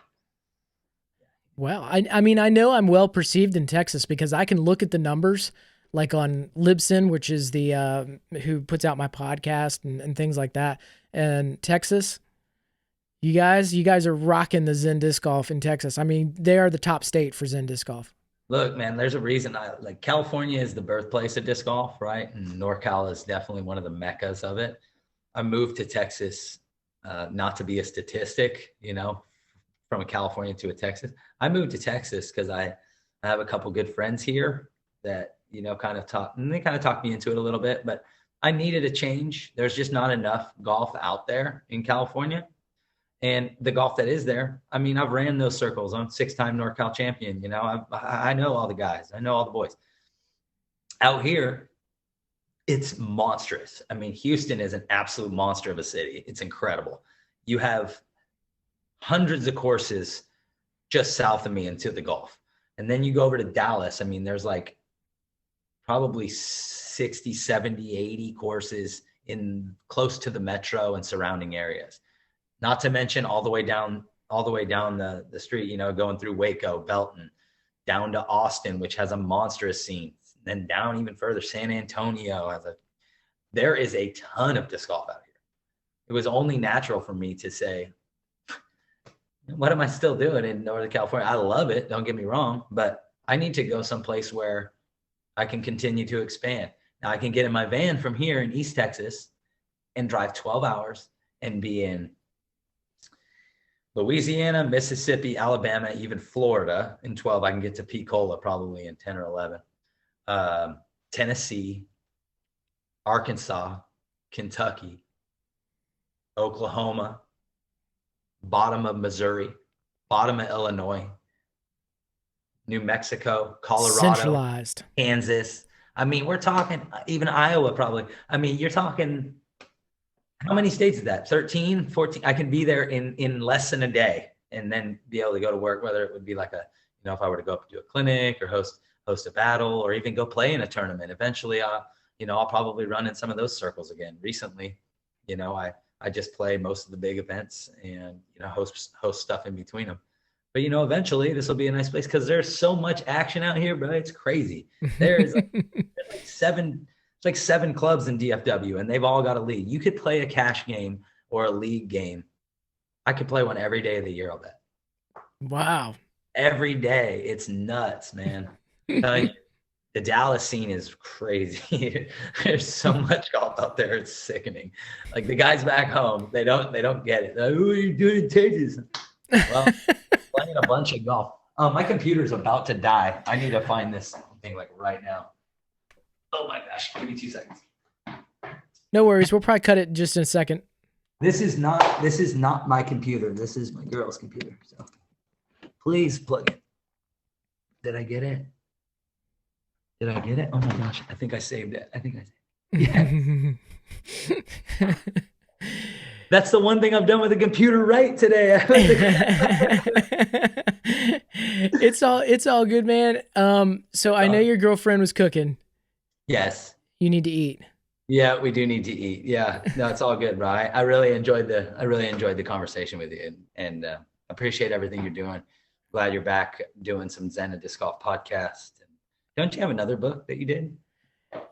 Speaker 2: Wow. I mean, I know I'm well perceived in Texas because I can look at the numbers like on Libsyn, which is the who puts out my podcast and things like that. And Texas, you guys are rocking the Zen disc golf in Texas. I mean, they are the top state for Zen disc golf.
Speaker 1: Look, man, there's a reason. California is the birthplace of disc golf, right? And NorCal is definitely one of the meccas of it. I moved to Texas, not to be a statistic, from a California to a Texas. I moved to Texas because I have a couple good friends here that, kind of talked me into it a little bit, but I needed a change. There's just not enough golf out there in California. And the golf that is there, I mean, I've ran those circles. I'm 6-time NorCal champion. I know all the guys. I know all the boys. Out here, it's monstrous. I mean, Houston is an absolute monster of a city. It's incredible. You have hundreds of courses just south of me into the Gulf. And then you go over to Dallas. I mean, there's like probably 60, 70, 80 courses in close to the metro and surrounding areas. Not to mention all the way down the street, going through Waco, Belton, down to Austin, which has a monstrous scene. Then down even further, San Antonio there is a ton of disc golf out here. It was only natural for me to say, what am I still doing in Northern California? I love it. Don't get me wrong, but I need to go someplace where I can continue to expand. Now I can get in my van from here in East Texas and drive 12 hours and be in Louisiana, Mississippi, Alabama, even Florida. In 12, I can get to Pensacola probably in 10 or 11. Tennessee, Arkansas, Kentucky, Oklahoma, bottom of Missouri, bottom of Illinois, New Mexico, Colorado,
Speaker 2: Centralized.
Speaker 1: Kansas. I mean, we're talking even Iowa probably. I mean, you're talking, how many states is that? 13, 14? I can be there in less than a day and then be able to go to work, whether it would be like if I were to go up and do a clinic or host a battle or even go play in a tournament. Eventually, I'll probably run in some of those circles again. Recently, I just play most of the big events and, host stuff in between them. But, eventually this will be a nice place because there's so much action out here, bro. It's crazy. There's like seven clubs in DFW and they've all got a league. You could play a cash game or a league game. I could play one every day of the year, I'll bet.
Speaker 2: Wow.
Speaker 1: Every day. It's nuts, man. The Dallas scene is crazy. There's so much golf out there. It's sickening. Like the guys back home, they don't get it. Like, what are you doing in Texas? Well, playing a bunch of golf. My computer's about to die. I need to find this thing like right now. Oh my gosh, give me 2 seconds.
Speaker 2: No worries. We'll probably cut it just in a second.
Speaker 1: This is not my computer. This is my girl's computer. So please plug it. Did I get it? Oh my gosh. I think I saved it. Yeah. That's the one thing I've done with the computer right today.
Speaker 2: It's all good, man. So I know your girlfriend was cooking.
Speaker 1: Yes.
Speaker 2: You need to eat.
Speaker 1: Yeah, we do need to eat. Yeah. No, it's all good, bro. I really enjoyed the conversation with you and appreciate everything you're doing. Glad you're back doing some Zen and Disc Golf podcast. Don't you have another book that you did?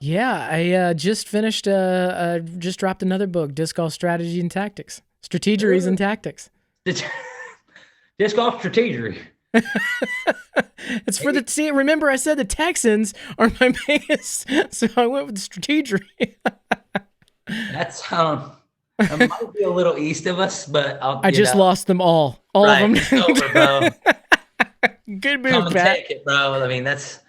Speaker 2: Yeah, I just finished, just dropped another book, Disc Golf Strategy and Tactics. Strategeries and Tactics.
Speaker 1: Disc Golf Strategery.
Speaker 2: It's for see, remember I said the Texans are my biggest, so I went with the Strategery.
Speaker 1: That's, it might be a little east of us, but
Speaker 2: I just lost them all
Speaker 1: right,
Speaker 2: of them.
Speaker 1: It's over, bro.
Speaker 2: Good move,
Speaker 1: Come and
Speaker 2: Pat.
Speaker 1: take it, bro. I mean, that's...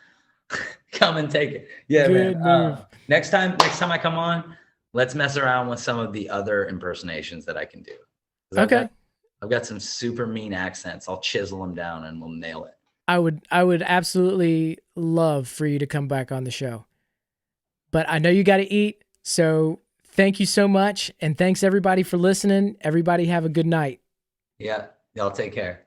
Speaker 1: Come and take it. Yeah,
Speaker 2: good
Speaker 1: man.
Speaker 2: Move.
Speaker 1: Next time I come on, let's mess around with some of the other impersonations that I can do.
Speaker 2: Okay.
Speaker 1: I've got some super mean accents. I'll chisel them down and we'll nail it.
Speaker 2: I would absolutely love for you to come back on the show. But I know you got to eat, so thank you so much, and thanks everybody for listening. Everybody have a good night.
Speaker 1: Yeah, y'all take care.